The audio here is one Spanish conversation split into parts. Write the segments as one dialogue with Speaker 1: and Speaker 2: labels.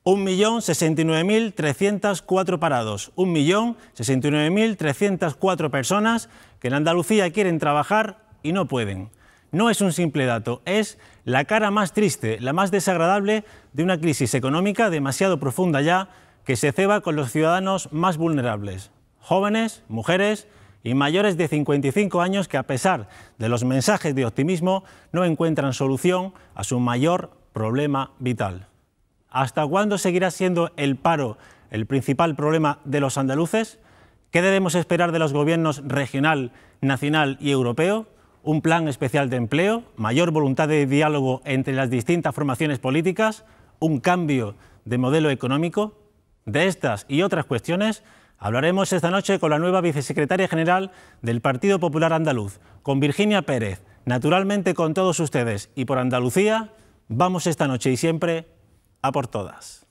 Speaker 1: 1.069.304 parados, 1.069.304 personas que en Andalucía quieren trabajar y no pueden. No es un simple dato, es la cara más triste, la más desagradable de una crisis económica demasiado profunda ya, que se ceba con los ciudadanos más vulnerables, jóvenes, mujeres y mayores de 55 años que, a pesar de los mensajes de optimismo, no encuentran solución a su mayor problema vital. ¿Hasta cuándo seguirá siendo el paro el principal problema de los andaluces? ¿Qué debemos esperar de los gobiernos regional, nacional y europeo? ¿Un plan especial de empleo? ¿Mayor voluntad de diálogo entre las distintas formaciones políticas? ¿Un cambio de modelo económico? De estas y otras cuestiones hablaremos esta noche con la nueva vicesecretaria general del Partido Popular Andaluz, con Virginia Pérez. Naturalmente con todos ustedes y por Andalucía, vamos esta noche y siempre a por todas.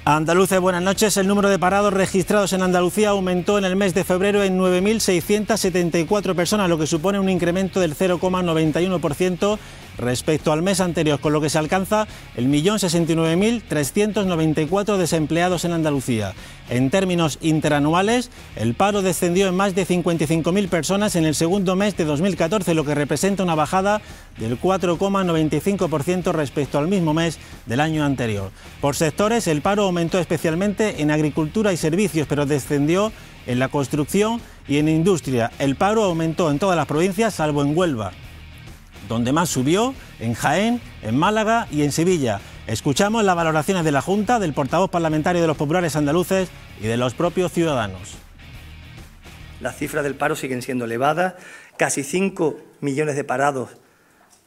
Speaker 1: Andaluces, buenas noches. El número de parados registrados en Andalucía aumentó en el mes de febrero en 9.674 personas, lo que supone un incremento del 0,91% respecto al mes anterior, con lo que se alcanza el 1.069.394 desempleados en Andalucía. En términos interanuales, el paro descendió en más de 55.000 personas en el segundo mes de 2014, lo que representa una bajada del 4,95% respecto al mismo mes del año anterior. Por sectores, el paro aumentó especialmente en agricultura y servicios, pero descendió en la construcción y en industria. El paro aumentó en todas las provincias, salvo en Huelva, donde más subió, en Jaén, en Málaga y en Sevilla. Escuchamos las valoraciones de la Junta, del portavoz parlamentario de los populares andaluces y de los propios ciudadanos.
Speaker 2: Las cifras del paro siguen siendo elevadas, casi 5 millones de parados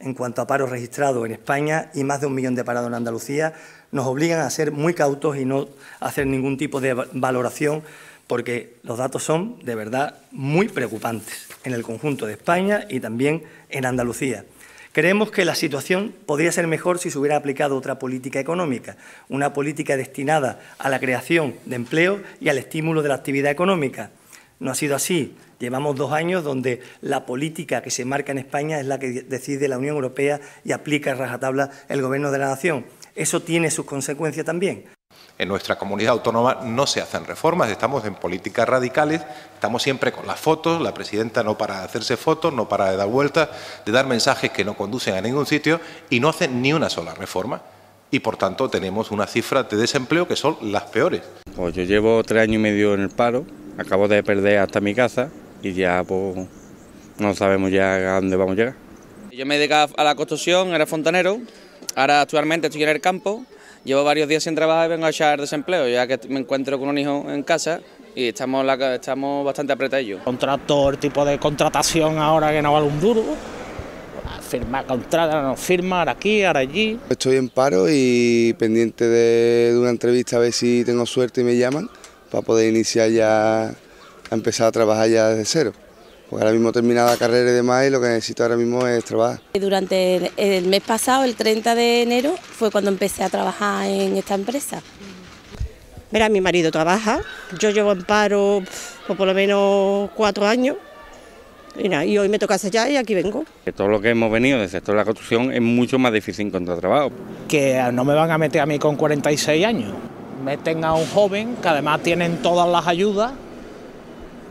Speaker 2: en cuanto a paro registrado en España y más de 1 millón de parados en Andalucía, nos obligan a ser muy cautos y no hacer ningún tipo de valoración, porque los datos son, de verdad, muy preocupantes en el conjunto de España y también en Andalucía. Creemos que la situación podría ser mejor si se hubiera aplicado otra política económica, una política destinada a la creación de empleo y al estímulo de la actividad económica. No ha sido así. Llevamos 2 años donde la política que se marca en España es la que decide la Unión Europea y aplica a rajatabla el Gobierno de la Nación. Eso tiene sus consecuencias también.
Speaker 3: En nuestra comunidad autónoma no se hacen reformas, estamos en políticas radicales, estamos siempre con las fotos, la presidenta no para de hacerse fotos, no para de dar vueltas, de dar mensajes que no conducen a ningún sitio y no hacen ni una sola reforma. Y por tanto tenemos unas cifras de desempleo que son las peores.
Speaker 4: Pues yo llevo 3 años y medio en el paro, acabo de perder hasta mi casa y ya pues no sabemos ya a dónde vamos a llegar.
Speaker 5: Yo me dedicaba a la construcción, era fontanero, ahora actualmente estoy en el campo. Llevo varios días sin trabajar y vengo a echar desempleo, ya que me encuentro con un hijo en casa y estamos bastante apretadillos.
Speaker 6: Contrato, el tipo de contratación ahora que no vale un duro, firmar contratos, no firmar aquí, ahora allí.
Speaker 7: Estoy en paro y pendiente de una entrevista a ver si tengo suerte y me llaman para poder iniciar ya, a empezar a trabajar ya desde cero. Porque ahora mismo he terminado la carrera y demás y lo que necesito ahora mismo es trabajar.
Speaker 8: Durante el mes pasado, el 30 de enero, fue cuando empecé a trabajar en esta empresa.
Speaker 9: Mira, mi marido trabaja, yo llevo en paro por lo menos 4 años y hoy me toca sellar y aquí vengo.
Speaker 4: Que todo lo que hemos venido del sector de la construcción es mucho más difícil encontrar trabajo.
Speaker 6: Que no me van a meter a mí con 46 años, meten a un joven que además tienen todas las ayudas,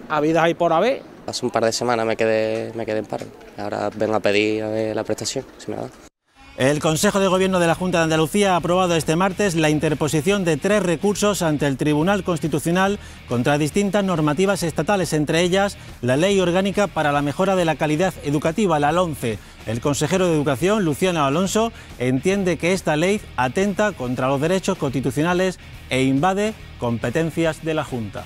Speaker 6: habidas y por haber.
Speaker 10: Hace un par de semanas me quedé en paro. Ahora vengo a pedir a ver la prestación, si me la dan.
Speaker 1: El Consejo de Gobierno de la Junta de Andalucía ha aprobado este martes la interposición de 3 recursos ante el Tribunal Constitucional contra distintas normativas estatales, entre ellas la Ley Orgánica para la Mejora de la Calidad Educativa, la LOMCE. El consejero de Educación, Luciano Alonso, entiende que esta ley atenta contra los derechos constitucionales e invade competencias de la Junta.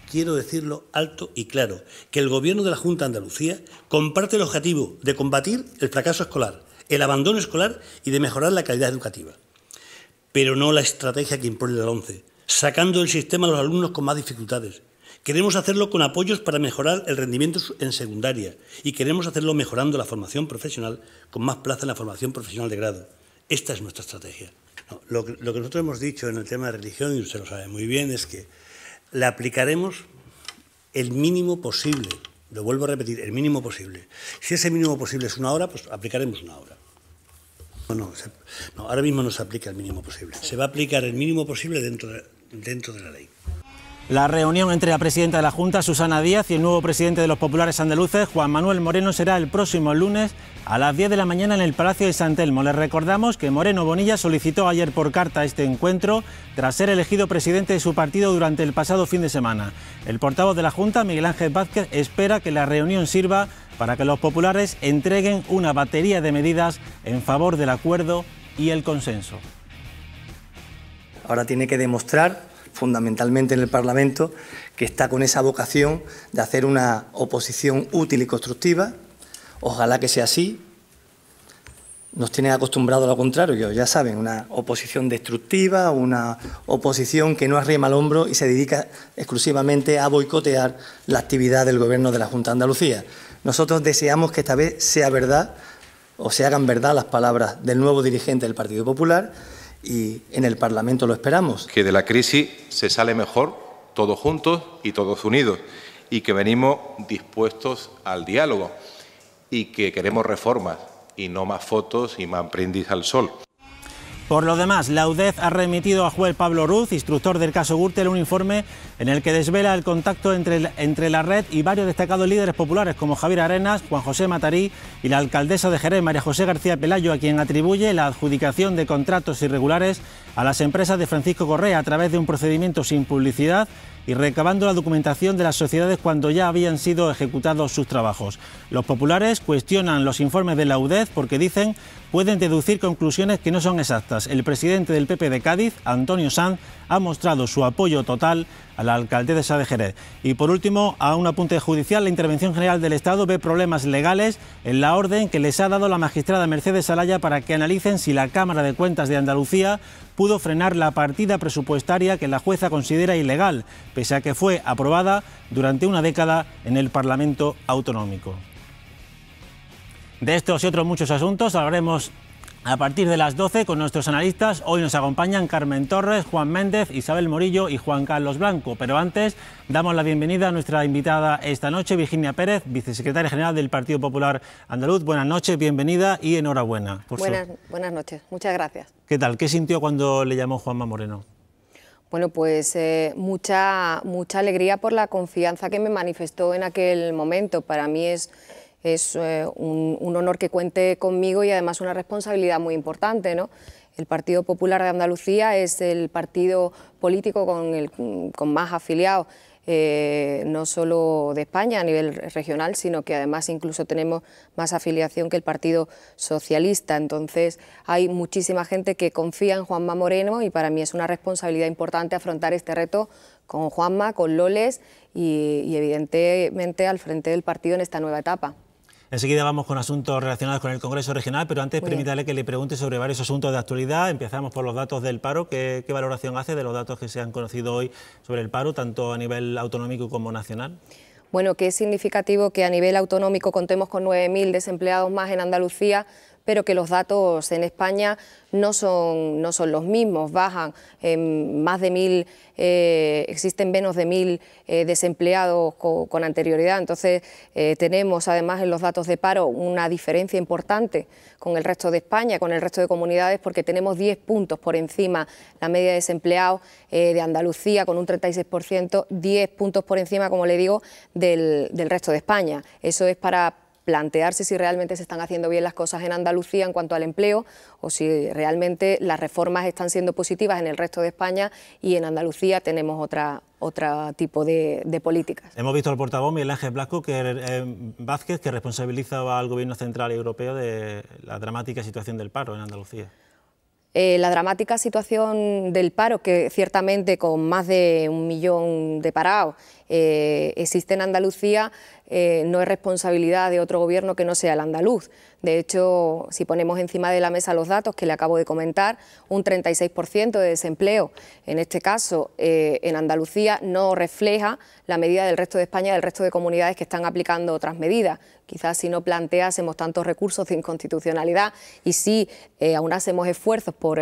Speaker 11: Quiero decirlo alto y claro, que el Gobierno de la Junta de Andalucía comparte el objetivo de combatir el fracaso escolar, el abandono escolar y de mejorar la calidad educativa. Pero no la estrategia que impone la LOMCE, sacando del sistema a los alumnos con más dificultades, Queremos hacerlo con apoyos para mejorar el rendimiento en secundaria y queremos hacerlo mejorando la formación profesional con más plaza en la formación profesional de grado. Esta es nuestra estrategia. No, lo que nosotros hemos dicho en el tema de religión, y usted lo sabe muy bien, es que la aplicaremos el mínimo posible. Lo vuelvo a repetir, el mínimo posible. Si ese mínimo posible es 1 hora, pues aplicaremos 1 hora. No, ahora mismo no se aplica el mínimo posible. Se va a aplicar el mínimo posible dentro de la ley.
Speaker 1: La reunión entre la presidenta de la Junta, Susana Díaz, y el nuevo presidente de los populares andaluces, Juan Manuel Moreno, será el próximo lunes a las 10 de la mañana en el Palacio de San Telmo. Les recordamos que Moreno Bonilla solicitó ayer por carta este encuentro tras ser elegido presidente de su partido durante el pasado fin de semana. El portavoz de la Junta, Miguel Ángel Vázquez, espera que la reunión sirva para que los populares entreguen una batería de medidas en favor del acuerdo y el consenso.
Speaker 2: Ahora tiene que demostrar, fundamentalmente en el Parlamento, que está con esa vocación de hacer una oposición útil y constructiva. Ojalá que sea así. Nos tienen acostumbrados a lo contrario, ya saben, una oposición destructiva, una oposición que no arrima el hombro y se dedica exclusivamente a boicotear la actividad del Gobierno de la Junta de Andalucía. Nosotros deseamos que esta vez sea verdad, o se hagan verdad las palabras del nuevo dirigente del Partido Popular, y en el Parlamento lo esperamos.
Speaker 3: Que de la crisis se sale mejor todos juntos y todos unidos, y que venimos dispuestos al diálogo y que queremos reformas y no más fotos y más brindis al sol.
Speaker 1: Por lo demás, la UDEF ha remitido a juez Pablo Ruz, instructor del caso Gürtel, un informe en el que desvela el contacto entre la red y varios destacados líderes populares como Javier Arenas, Juan José Matarí y la alcaldesa de Jerez, María José García Pelayo, a quien atribuye la adjudicación de contratos irregulares a las empresas de Francisco Correa a través de un procedimiento sin publicidad y recabando la documentación de las sociedades cuando ya habían sido ejecutados sus trabajos. Los populares cuestionan los informes de la UDEF porque dicen pueden deducir conclusiones que no son exactas. El presidente del PP de Cádiz, Antonio Sanz, ha mostrado su apoyo total a la alcaldesa de Jerez. Y por último, a un apunte judicial, la Intervención General del Estado ve problemas legales en la orden que les ha dado la magistrada Mercedes Alaya para que analicen si la Cámara de Cuentas de Andalucía pudo frenar la partida presupuestaria que la jueza considera ilegal, pese a que fue aprobada durante una década en el Parlamento Autonómico. De estos y otros muchos asuntos hablaremos a partir de las 12 con nuestros analistas. Hoy nos acompañan Carmen Torres, Juan Méndez, Isabel Morillo y Juan Carlos Blanco. Pero antes damos la bienvenida a nuestra invitada esta noche, Virginia Pérez, vicesecretaria general del Partido Popular Andaluz. Buenas noches, bienvenida y enhorabuena.
Speaker 12: Buenas noches, muchas gracias.
Speaker 1: ¿Qué tal? ¿Qué sintió cuando le llamó Juanma Moreno?
Speaker 12: Bueno, pues mucha alegría por la confianza que me manifestó en aquel momento. Para mí es un honor que cuente conmigo y además una responsabilidad muy importante, ¿no? El Partido Popular de Andalucía es el partido político con más afiliados, no solo de España a nivel regional, sino que además incluso tenemos más afiliación que el Partido Socialista. Entonces hay muchísima gente que confía en Juanma Moreno y para mí es una responsabilidad importante afrontar este reto con Juanma, con Loles y evidentemente al frente del partido en esta nueva etapa.
Speaker 1: Enseguida vamos con asuntos relacionados con el Congreso Regional, pero antes permítale que le pregunte sobre varios asuntos de actualidad. Empezamos por los datos del paro. ¿Qué valoración hace de los datos que se han conocido hoy sobre el paro, tanto a nivel autonómico como nacional?
Speaker 12: Bueno, que es significativo que a nivel autonómico contemos con 9.000 desempleados más en Andalucía, pero que los datos en España no son los mismos, bajan más de 1.000, existen menos de 1.000 desempleados con anterioridad. Entonces tenemos además en los datos de paro una diferencia importante con el resto de España, con el resto de comunidades, porque tenemos 10 puntos por encima la media de desempleados de Andalucía con un 36%, 10 puntos por encima, como le digo, del resto de España. Eso es para plantearse si realmente se están haciendo bien las cosas en Andalucía en cuanto al empleo o si realmente las reformas están siendo positivas en el resto de España y en Andalucía tenemos otro tipo de políticas.
Speaker 1: Hemos visto al portavoz Miguel Ángel Vázquez que responsabiliza al Gobierno central y europeo de la dramática situación del paro en Andalucía.
Speaker 12: La dramática situación del paro, que ciertamente con más de 1 millón de parados existe en Andalucía, no es responsabilidad de otro gobierno que no sea el andaluz. De hecho, si ponemos encima de la mesa los datos que le acabo de comentar, un 36% de desempleo, en este caso en Andalucía, no refleja la medida del resto de España y del resto de comunidades que están aplicando otras medidas. Quizás si no planteásemos tantos recursos de inconstitucionalidad y si aunásemos esfuerzos por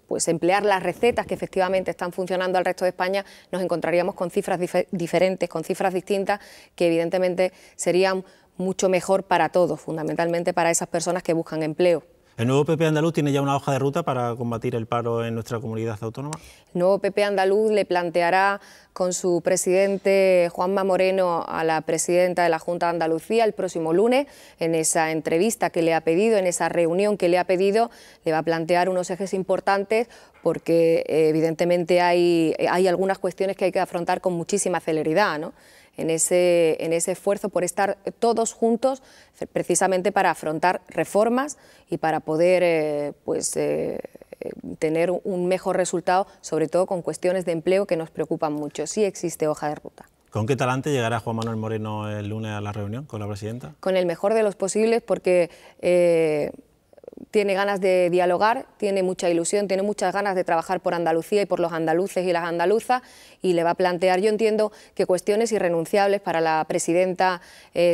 Speaker 12: pues emplear las recetas que efectivamente están funcionando al resto de España, nos encontraríamos con cifras diferentes, con cifras distintas, que evidentemente serían mucho mejor para todos, fundamentalmente para esas personas que buscan empleo.
Speaker 1: ¿El nuevo PP andaluz tiene ya una hoja de ruta para combatir el paro en nuestra comunidad autónoma?
Speaker 12: El nuevo PP andaluz le planteará con su presidente Juanma Moreno a la presidenta de la Junta de Andalucía el próximo lunes, en esa entrevista que le ha pedido, en esa reunión que le ha pedido, le va a plantear unos ejes importantes porque evidentemente hay algunas cuestiones que hay que afrontar con muchísima celeridad, ¿no? En ese esfuerzo por estar todos juntos precisamente para afrontar reformas y para poder tener un mejor resultado, sobre todo con cuestiones de empleo que nos preocupan mucho. Sí existe hoja de ruta.
Speaker 1: ¿Con qué talante llegará Juan Manuel Moreno el lunes a la reunión con la presidenta?
Speaker 12: Con el mejor de los posibles, porque tiene ganas de dialogar, tiene mucha ilusión, tiene muchas ganas de trabajar por Andalucía y por los andaluces y las andaluzas, y le va a plantear, yo entiendo que cuestiones irrenunciables para la presidenta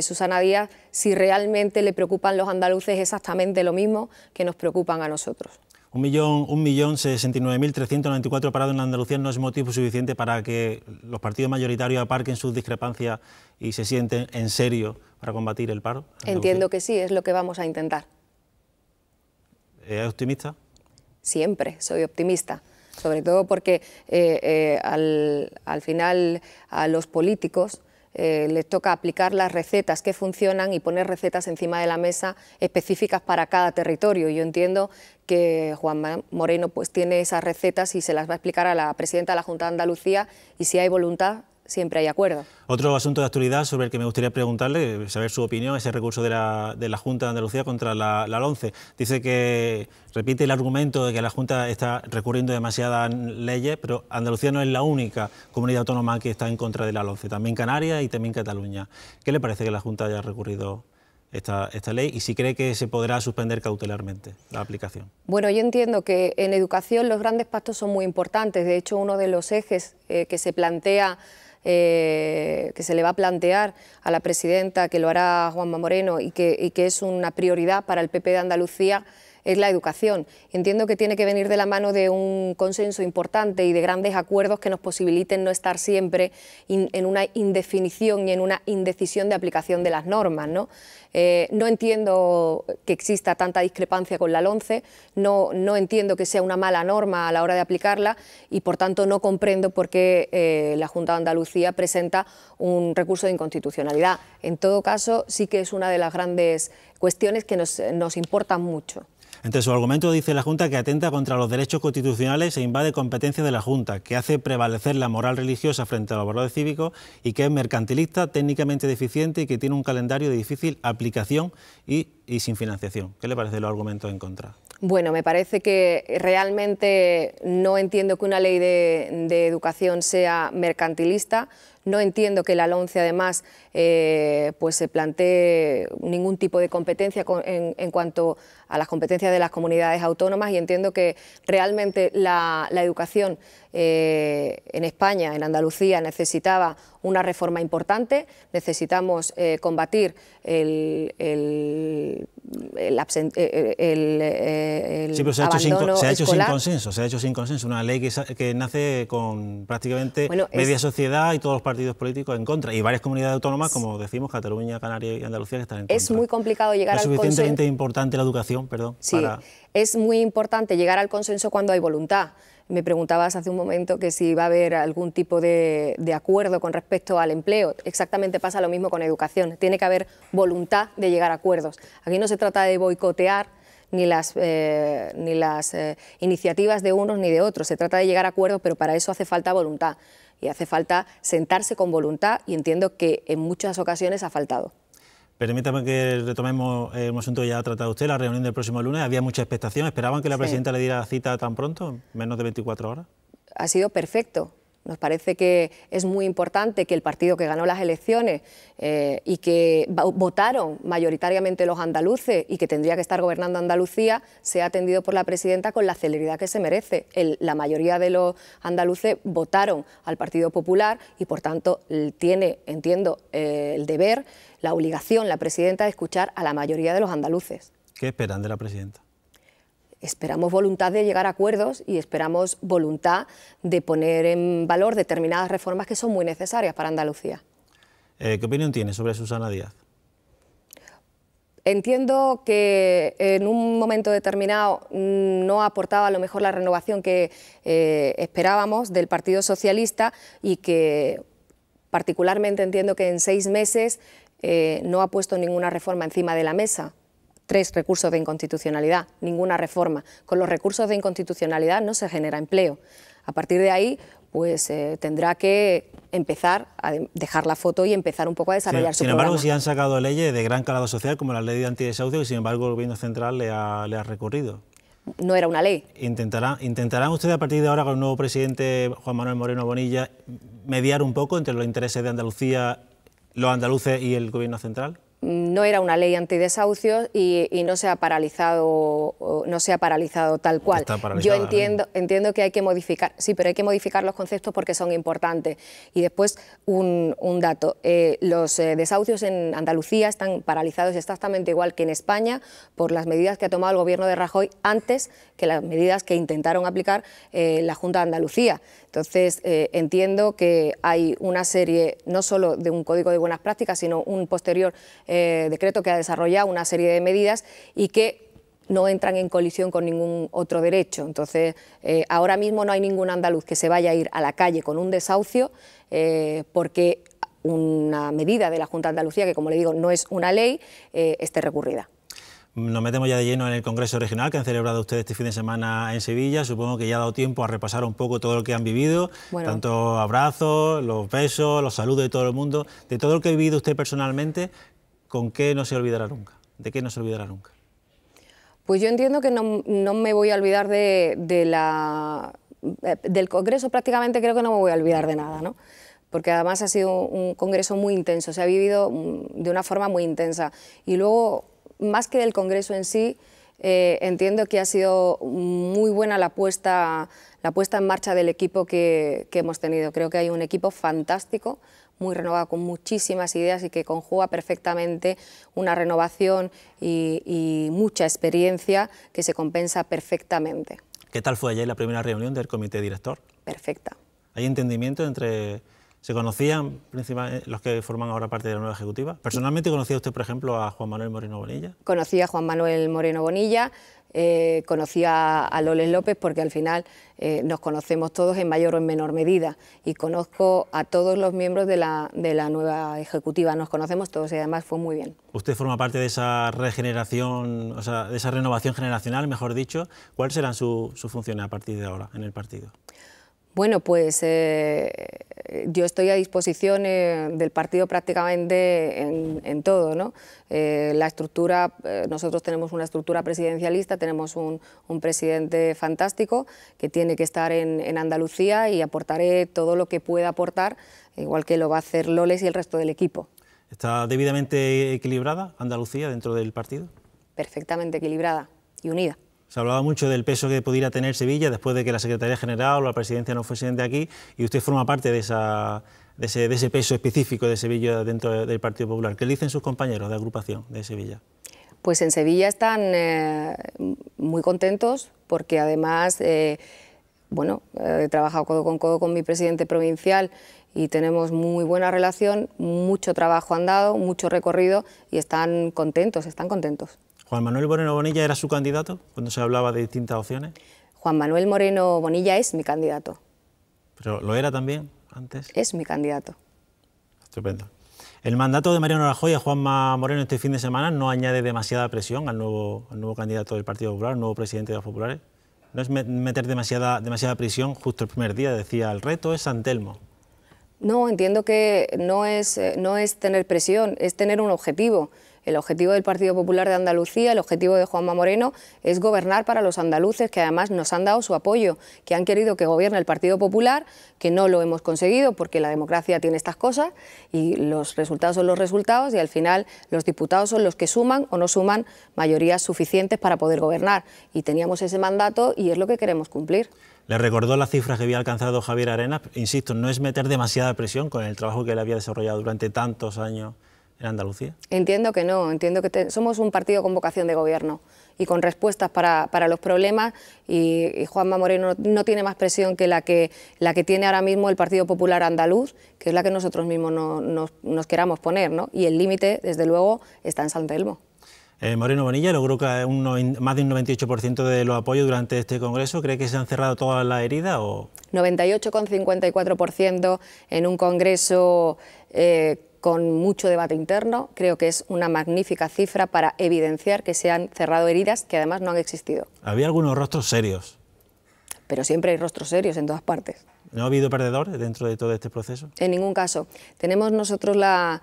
Speaker 12: Susana Díaz, si realmente le preocupan los andaluces exactamente lo mismo que nos preocupan a nosotros.
Speaker 1: 1.069.394 parados en Andalucía no es motivo suficiente para que los partidos mayoritarios aparquen sus discrepancias y se sienten en serio para combatir el paro.
Speaker 12: Entiendo que sí, es lo que vamos a intentar.
Speaker 1: ¿Es optimista?
Speaker 12: Siempre soy optimista, sobre todo porque al final a los políticos les toca aplicar las recetas que funcionan y poner recetas encima de la mesa específicas para cada territorio. Yo entiendo que Juan Moreno pues tiene esas recetas y se las va a explicar a la presidenta de la Junta de Andalucía, y si hay voluntad siempre hay acuerdo.
Speaker 1: Otro asunto de actualidad sobre el que me gustaría preguntarle, saber su opinión, es el recurso de la Junta de Andalucía contra la LOMCE. Dice que repite el argumento de que la Junta está recurriendo demasiadas leyes, pero Andalucía no es la única comunidad autónoma que está en contra de la LOMCE, también Canarias y también Cataluña. ¿Qué le parece que la Junta haya recurrido esta ley y si cree que se podrá suspender cautelarmente la aplicación?
Speaker 12: Bueno, yo entiendo que en educación los grandes pactos son muy importantes. De hecho, uno de los ejes que se plantea, que se le va a plantear a la presidenta, que lo hará Juanma Moreno y que es una prioridad para el PP de Andalucía, es la educación. Entiendo que tiene que venir de la mano de un consenso importante y de grandes acuerdos que nos posibiliten no estar siempre en una indefinición y en una indecisión de aplicación de las normas, ¿no? No entiendo que exista tanta discrepancia con la LOMCE, no entiendo que sea una mala norma a la hora de aplicarla y por tanto no comprendo por qué la Junta de Andalucía presenta un recurso de inconstitucionalidad. En todo caso, sí que es una de las grandes cuestiones que nos importan mucho.
Speaker 1: Entre su argumento dice la Junta que atenta contra los derechos constitucionales e invade competencias de la Junta, que hace prevalecer la moral religiosa frente a los valores cívicos y que es mercantilista, técnicamente deficiente y que tiene un calendario de difícil aplicación y sin financiación. ¿Qué le parece los argumentos en contra?
Speaker 12: Bueno, me parece que realmente no entiendo que una ley de educación sea mercantilista. No entiendo que la LOMCE, además, pues se plantee ningún tipo de competencia en cuanto a las competencias de las comunidades autónomas, y entiendo que realmente la educación en España, en Andalucía, necesitaba una reforma importante. Necesitamos combatir el
Speaker 1: sí, pero se ha hecho sin consenso, se ha hecho sin consenso. Una ley que nace con prácticamente media sociedad y todos los partidos políticos en contra, y varias comunidades autónomas, como decimos, Cataluña, Canarias y Andalucía, que están en contra.
Speaker 12: Es muy complicado llegar al consenso.
Speaker 1: ¿Es suficientemente importante la educación?
Speaker 12: Sí, es muy importante llegar al consenso cuando hay voluntad. Me preguntabas hace un momento que si va a haber algún tipo de acuerdo con respecto al empleo. Exactamente pasa lo mismo con educación. Tiene que haber voluntad de llegar a acuerdos. Aquí no se trata de boicotear ni las iniciativas de unos ni de otros. Se trata de llegar a acuerdos, pero para eso hace falta voluntad. Y hace falta sentarse con voluntad, y entiendo que en muchas ocasiones ha faltado.
Speaker 1: Permítame que retomemos un asunto que ya ha tratado usted, la reunión del próximo lunes. Había mucha expectación. ¿Esperaban que la presidenta le diera cita tan pronto, en menos de 24 horas?
Speaker 12: Ha sido perfecto. Nos parece que es muy importante que el partido que ganó las elecciones y que votaron mayoritariamente los andaluces y que tendría que estar gobernando Andalucía sea atendido por la presidenta con la celeridad que se merece. La mayoría de los andaluces votaron al Partido Popular y, por tanto, tiene, entiendo, el deber, la obligación, la presidenta, de escuchar a la mayoría de los andaluces.
Speaker 1: ¿Qué esperan de la presidenta?
Speaker 12: Esperamos voluntad de llegar a acuerdos y esperamos voluntad de poner en valor determinadas reformas que son muy necesarias para Andalucía.
Speaker 1: ¿Qué opinión tiene sobre Susana Díaz?
Speaker 12: Entiendo que en un momento determinado no aportaba a lo mejor la renovación que esperábamos del Partido Socialista y que particularmente entiendo que en 6 meses no ha puesto ninguna reforma encima de la mesa. 3 recursos de inconstitucionalidad, ninguna reforma. Con los recursos de inconstitucionalidad no se genera empleo. A partir de ahí, pues tendrá que empezar a dejar la foto y empezar un poco a desarrollar su programa.
Speaker 1: Sin embargo, sí han sacado leyes de gran calado social, como la ley de antidesahucio, que sin embargo el Gobierno central le ha recurrido.
Speaker 12: No era una ley.
Speaker 1: ¿Intentarán ustedes a partir de ahora con el nuevo presidente Juan Manuel Moreno Bonilla mediar un poco entre los intereses de Andalucía, los andaluces y el Gobierno central?
Speaker 12: No era una ley antidesahucios y no se ha paralizado tal cual. Yo entiendo que hay que modificar, sí, pero hay que modificar los conceptos porque son importantes. Y después un dato, los desahucios en Andalucía están paralizados exactamente igual que en España por las medidas que ha tomado el Gobierno de Rajoy antes que las medidas que intentaron aplicar la Junta de Andalucía. Entonces, entiendo que hay una serie, no solo de un código de buenas prácticas, sino un posterior decreto que ha desarrollado una serie de medidas y que no entran en colisión con ningún otro derecho. Entonces, ahora mismo no hay ningún andaluz que se vaya a ir a la calle con un desahucio porque una medida de la Junta de Andalucía, que como le digo no es una ley, esté recurrida.
Speaker 1: Nos metemos ya de lleno en el Congreso Regional que han celebrado ustedes este fin de semana en Sevilla. Supongo que ya ha dado tiempo a repasar un poco todo lo que han vivido, tanto abrazos, los besos, los saludos de todo el mundo. De todo lo que ha vivido usted personalmente, ¿con qué no se olvidará nunca? ¿De qué no se olvidará nunca?
Speaker 12: Pues yo entiendo que no me voy a olvidar del Congreso, prácticamente creo que no me voy a olvidar de nada, ¿no? Porque además ha sido un Congreso muy intenso, se ha vivido de una forma muy intensa. Y luego, más que del Congreso en sí, entiendo que ha sido muy buena la puesta en marcha del equipo que hemos tenido. Creo que hay un equipo fantástico, muy renovado, con muchísimas ideas y que conjuga perfectamente una renovación y mucha experiencia que se compensa perfectamente.
Speaker 1: ¿Qué tal fue ayer la primera reunión del comité director?
Speaker 12: Perfecta.
Speaker 1: ¿Hay entendimiento entre...? ¿Se conocían principalmente los que forman ahora parte de la nueva ejecutiva? ¿Personalmente conocía usted, por ejemplo, a Juan Manuel Moreno Bonilla?
Speaker 12: Conocí a Juan Manuel Moreno Bonilla, conocía a Loles López porque al final nos conocemos todos en mayor o en menor medida y conozco a todos los miembros de la nueva ejecutiva, nos conocemos todos y además fue muy bien.
Speaker 1: Usted forma parte de esa regeneración, o sea, de esa renovación generacional, mejor dicho. ¿Cuáles serán sus funciones a partir de ahora en el partido?
Speaker 12: Bueno, pues yo estoy a disposición del partido prácticamente en todo, ¿no? La estructura, nosotros tenemos una estructura presidencialista, tenemos un presidente fantástico que tiene que estar en Andalucía y aportaré todo lo que pueda aportar, igual que lo va a hacer Loles y el resto del equipo.
Speaker 1: ¿Está debidamente equilibrada Andalucía dentro del partido? Perfectamente
Speaker 12: equilibrada y unida.
Speaker 1: Se hablaba mucho del peso que pudiera tener Sevilla después de que la Secretaría General o la Presidencia no fuesen de aquí y usted forma parte de ese peso específico de Sevilla dentro del Partido Popular. ¿Qué le dicen sus compañeros de agrupación de Sevilla?
Speaker 12: Pues en Sevilla están muy contentos porque además bueno, he trabajado codo con mi presidente provincial y tenemos muy buena relación, mucho trabajo han dado, mucho recorrido y están contentos, están contentos.
Speaker 1: ¿Juan Manuel Moreno Bonilla era su candidato cuando se hablaba de distintas opciones?
Speaker 12: Juan Manuel Moreno Bonilla es mi candidato.
Speaker 1: ¿Pero lo era también antes?
Speaker 12: Es mi candidato.
Speaker 1: Estupendo. El mandato de Mariano Rajoy a Juanma Moreno este fin de semana no añade demasiada presión al nuevo candidato del Partido Popular, al nuevo presidente de los populares. No es meter demasiada presión justo el primer día, decía, el reto es San Telmo.
Speaker 12: No, entiendo que no es tener presión, es tener un objetivo. El objetivo del Partido Popular de Andalucía, el objetivo de Juanma Moreno es gobernar para los andaluces, que además nos han dado su apoyo, que han querido que gobierne el Partido Popular, que no lo hemos conseguido porque la democracia tiene estas cosas y los resultados son los resultados y al final los diputados son los que suman o no suman mayorías suficientes para poder gobernar. Y teníamos ese mandato y es lo que queremos cumplir.
Speaker 1: ¿Le recordó las cifras que había alcanzado Javier Arenas? Insisto, no es meter demasiada presión con el trabajo que él había desarrollado durante tantos años en Andalucía.
Speaker 12: Entiendo que no, entiendo que somos un partido con vocación de gobierno y con respuestas para los problemas y Juanma Moreno no tiene más presión que la que tiene ahora mismo el Partido Popular Andaluz, que es la que nosotros mismos nos queramos poner, ¿no? Y el límite, desde luego, está en San Telmo.
Speaker 1: Moreno Bonilla logró más de un 98% de los apoyos durante este Congreso. ¿Cree que se han cerrado todas las heridas?
Speaker 12: 98,54% en un Congreso con mucho debate interno. Creo que es una magnífica cifra para evidenciar que se han cerrado heridas que además no han existido.
Speaker 1: Había algunos rostros serios.
Speaker 12: Pero siempre hay rostros serios en todas partes.
Speaker 1: ¿No ha habido perdedores dentro de todo este proceso?
Speaker 12: En ningún caso. Tenemos nosotros la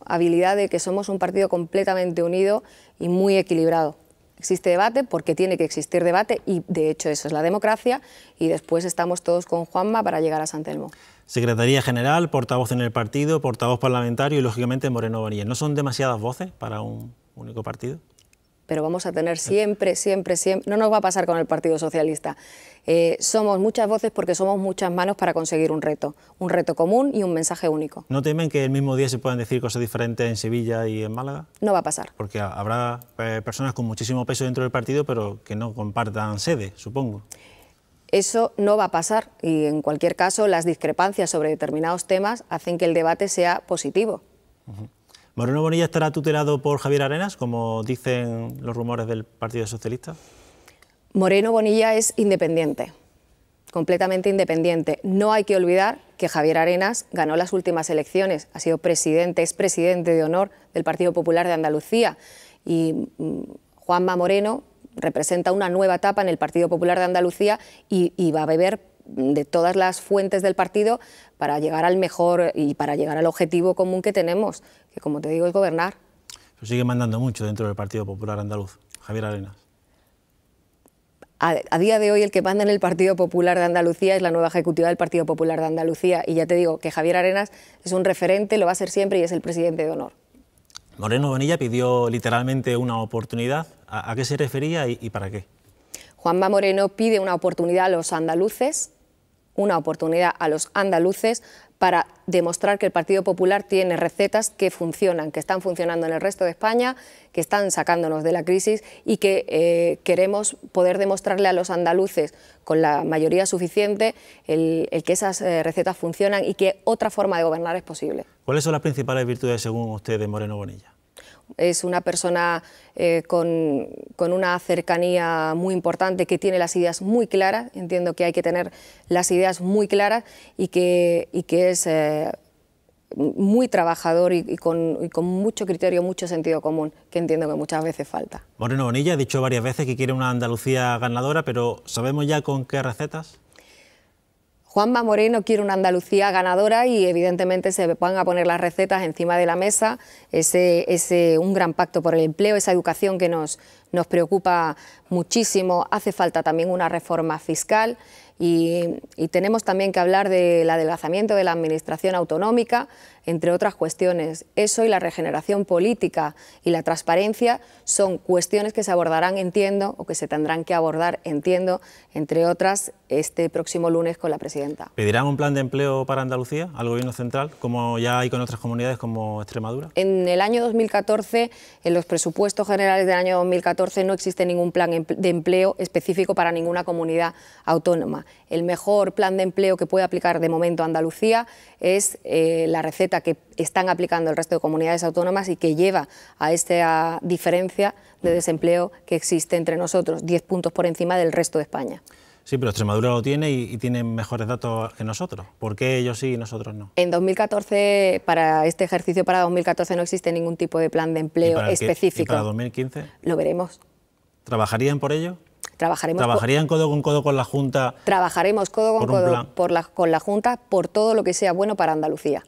Speaker 12: habilidad de que somos un partido completamente unido y muy equilibrado. Existe debate porque tiene que existir debate y de hecho eso es la democracia y después estamos todos con Juanma para llegar a San Telmo.
Speaker 1: Secretaría General, portavoz en el partido, portavoz parlamentario y lógicamente Moreno Bonilla. ¿No son demasiadas voces para un único partido?
Speaker 12: Pero vamos a tener siempre, no nos va a pasar con el Partido Socialista. Somos muchas voces porque somos muchas manos para conseguir un reto común y un mensaje único.
Speaker 1: ¿No temen que el mismo día se puedan decir cosas diferentes en Sevilla y en Málaga?
Speaker 12: No va a pasar.
Speaker 1: Porque habrá personas con muchísimo peso dentro del partido, pero que no compartan sede, supongo.
Speaker 12: Eso no va a pasar y en cualquier caso las discrepancias sobre determinados temas hacen que el debate sea positivo.
Speaker 1: ¿Moreno Bonilla estará tutelado por Javier Arenas, como dicen los rumores del Partido Socialista?
Speaker 12: Moreno Bonilla es independiente, completamente independiente. No hay que olvidar que Javier Arenas ganó las últimas elecciones, ha sido presidente, es presidente de honor del Partido Popular de Andalucía y Juanma Moreno representa una nueva etapa en el Partido Popular de Andalucía y va a beber de todas las fuentes del partido para llegar al mejor y para llegar al objetivo común que tenemos, que como te digo es gobernar.
Speaker 1: Pero sigue mandando mucho dentro del Partido Popular Andaluz, Javier Arenas.
Speaker 12: A día de hoy el que manda en el Partido Popular de Andalucía es la nueva ejecutiva del Partido Popular de Andalucía y ya te digo que Javier Arenas es un referente, lo va a ser siempre y es el presidente de honor.
Speaker 1: Moreno Bonilla pidió literalmente una oportunidad. ¿A qué se refería y para qué?
Speaker 12: Juanma Moreno pide una oportunidad a los andaluces, para demostrar que el Partido Popular tiene recetas que funcionan, que están funcionando en el resto de España, que están sacándonos de la crisis y que queremos poder demostrarle a los andaluces con la mayoría suficiente el que esas recetas funcionan y que otra forma de gobernar es posible.
Speaker 1: ¿Cuáles son las principales virtudes, según usted, de Moreno Bonilla?
Speaker 12: Es una persona con una cercanía muy importante, que tiene las ideas muy claras. Entiendo que hay que tener las ideas muy claras y que es muy trabajador y con mucho criterio, mucho sentido común, que entiendo que muchas veces falta.
Speaker 1: Moreno Bonilla ha dicho varias veces que quiere una Andalucía ganadora, pero ¿sabemos ya con qué recetas?
Speaker 12: Juanma Moreno quiere una Andalucía ganadora y evidentemente se van a poner las recetas encima de la mesa, un gran pacto por el empleo, esa educación que nos preocupa muchísimo. Hace falta también una reforma fiscal y tenemos también que hablar del adelgazamiento de la administración autonómica, entre otras cuestiones. Eso y la regeneración política y la transparencia son cuestiones que se abordarán, entiendo, o que se tendrán que abordar, entiendo, entre otras, este próximo lunes con la presidenta.
Speaker 1: ¿Pedirán un plan de empleo para Andalucía al Gobierno central, como ya hay con otras comunidades como Extremadura?
Speaker 12: En el año 2014, en los presupuestos generales del año 2014, no existe ningún plan de empleo específico para ninguna comunidad autónoma. El mejor plan de empleo que puede aplicar de momento Andalucía es la receta que están aplicando el resto de comunidades autónomas y que lleva a esta diferencia de desempleo que existe entre nosotros, 10 puntos por encima del resto de España.
Speaker 1: Sí, pero Extremadura lo tiene y tiene mejores datos que nosotros. ¿Por qué ellos sí y nosotros no?
Speaker 12: En 2014, para este ejercicio para 2014, no existe ningún tipo de plan de empleo específico.
Speaker 1: ¿Y para 2015?
Speaker 12: Lo veremos.
Speaker 1: ¿Trabajarían por ello?
Speaker 12: ¿Trabajarían
Speaker 1: codo con codo con la Junta?
Speaker 12: Trabajaremos codo con codo con la Junta por todo lo que sea bueno para Andalucía.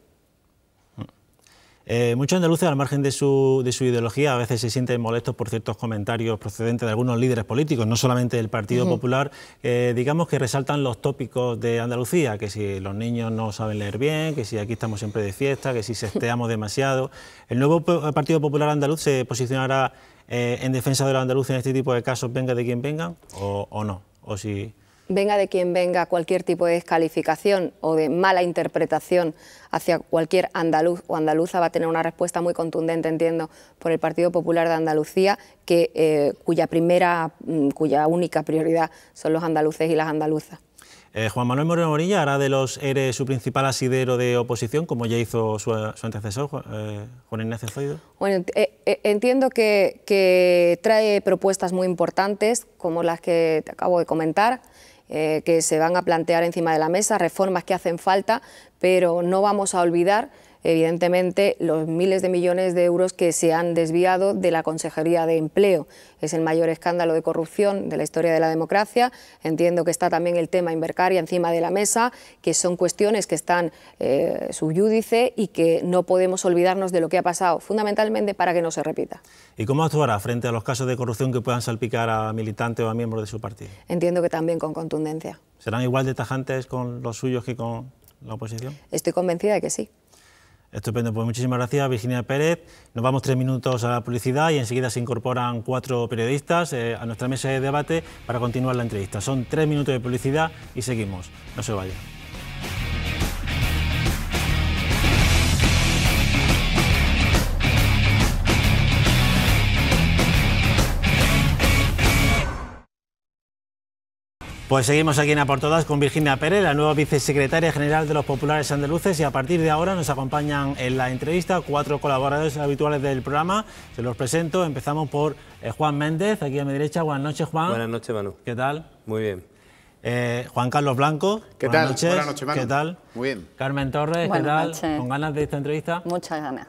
Speaker 1: Muchos andaluces, al margen de su ideología, a veces se sienten molestos por ciertos comentarios procedentes de algunos líderes políticos, no solamente del Partido Popular, digamos que resaltan los tópicos de Andalucía, que si los niños no saben leer bien, que si aquí estamos siempre de fiesta, que si sesteamos demasiado. ¿El nuevo Partido Popular andaluz se posicionará en defensa de los andaluces en este tipo de casos, venga de quien venga, o no? O si...
Speaker 12: Venga de quien venga, cualquier tipo de descalificación o de mala interpretación hacia cualquier andaluz o andaluza va a tener una respuesta muy contundente, entiendo, por el Partido Popular de Andalucía, cuya única prioridad son los andaluces y las andaluzas.
Speaker 1: Juan Manuel Moreno Morilla hará de los ERE su principal asidero de oposición, como ya hizo su antecesor, Juan Ignacio Zoido.
Speaker 12: Bueno, entiendo que trae propuestas muy importantes, como las que te acabo de comentar, que se van a plantear encima de la mesa, reformas que hacen falta, pero no vamos a olvidar, evidentemente, los miles de millones de euros que se han desviado de la Consejería de Empleo. Es el mayor escándalo de corrupción de la historia de la democracia. Entiendo que está también el tema Invercaria encima de la mesa, que son cuestiones que están sub iudice y que no podemos olvidarnos de lo que ha pasado, fundamentalmente para que no se repita.
Speaker 1: ¿Y cómo actuará frente a los casos de corrupción que puedan salpicar a militantes o a miembros de su partido?
Speaker 12: Entiendo que también con contundencia.
Speaker 1: ¿Serán igual de tajantes con los suyos que con la oposición?
Speaker 12: Estoy convencida de que sí.
Speaker 1: Estupendo, pues muchísimas gracias, Virginia Pérez. Nos vamos 3 minutos a la publicidad y enseguida se incorporan 4 periodistas a nuestra mesa de debate para continuar la entrevista. Son 3 minutos de publicidad y seguimos. No se vayan. Pues seguimos aquí en A por Todas con Virginia Pérez, la nueva vicesecretaria general de los populares andaluces, y a partir de ahora nos acompañan en la entrevista 4 colaboradores habituales del programa. Se los presento, empezamos por Juan Méndez, aquí a mi derecha. Buenas noches, Juan.
Speaker 13: Buenas noches, Manu.
Speaker 1: ¿Qué tal?
Speaker 13: Muy bien.
Speaker 1: Juan Carlos Blanco.
Speaker 14: ¿Qué
Speaker 1: Buenas
Speaker 14: tal?
Speaker 1: Noches.
Speaker 14: Buenas noches, Manu.
Speaker 1: ¿Qué tal?
Speaker 14: Muy bien.
Speaker 1: Carmen Torres,
Speaker 15: Buenas
Speaker 1: ¿qué tal?
Speaker 15: noches.
Speaker 1: ¿Con ganas de esta entrevista?
Speaker 15: Muchas ganas.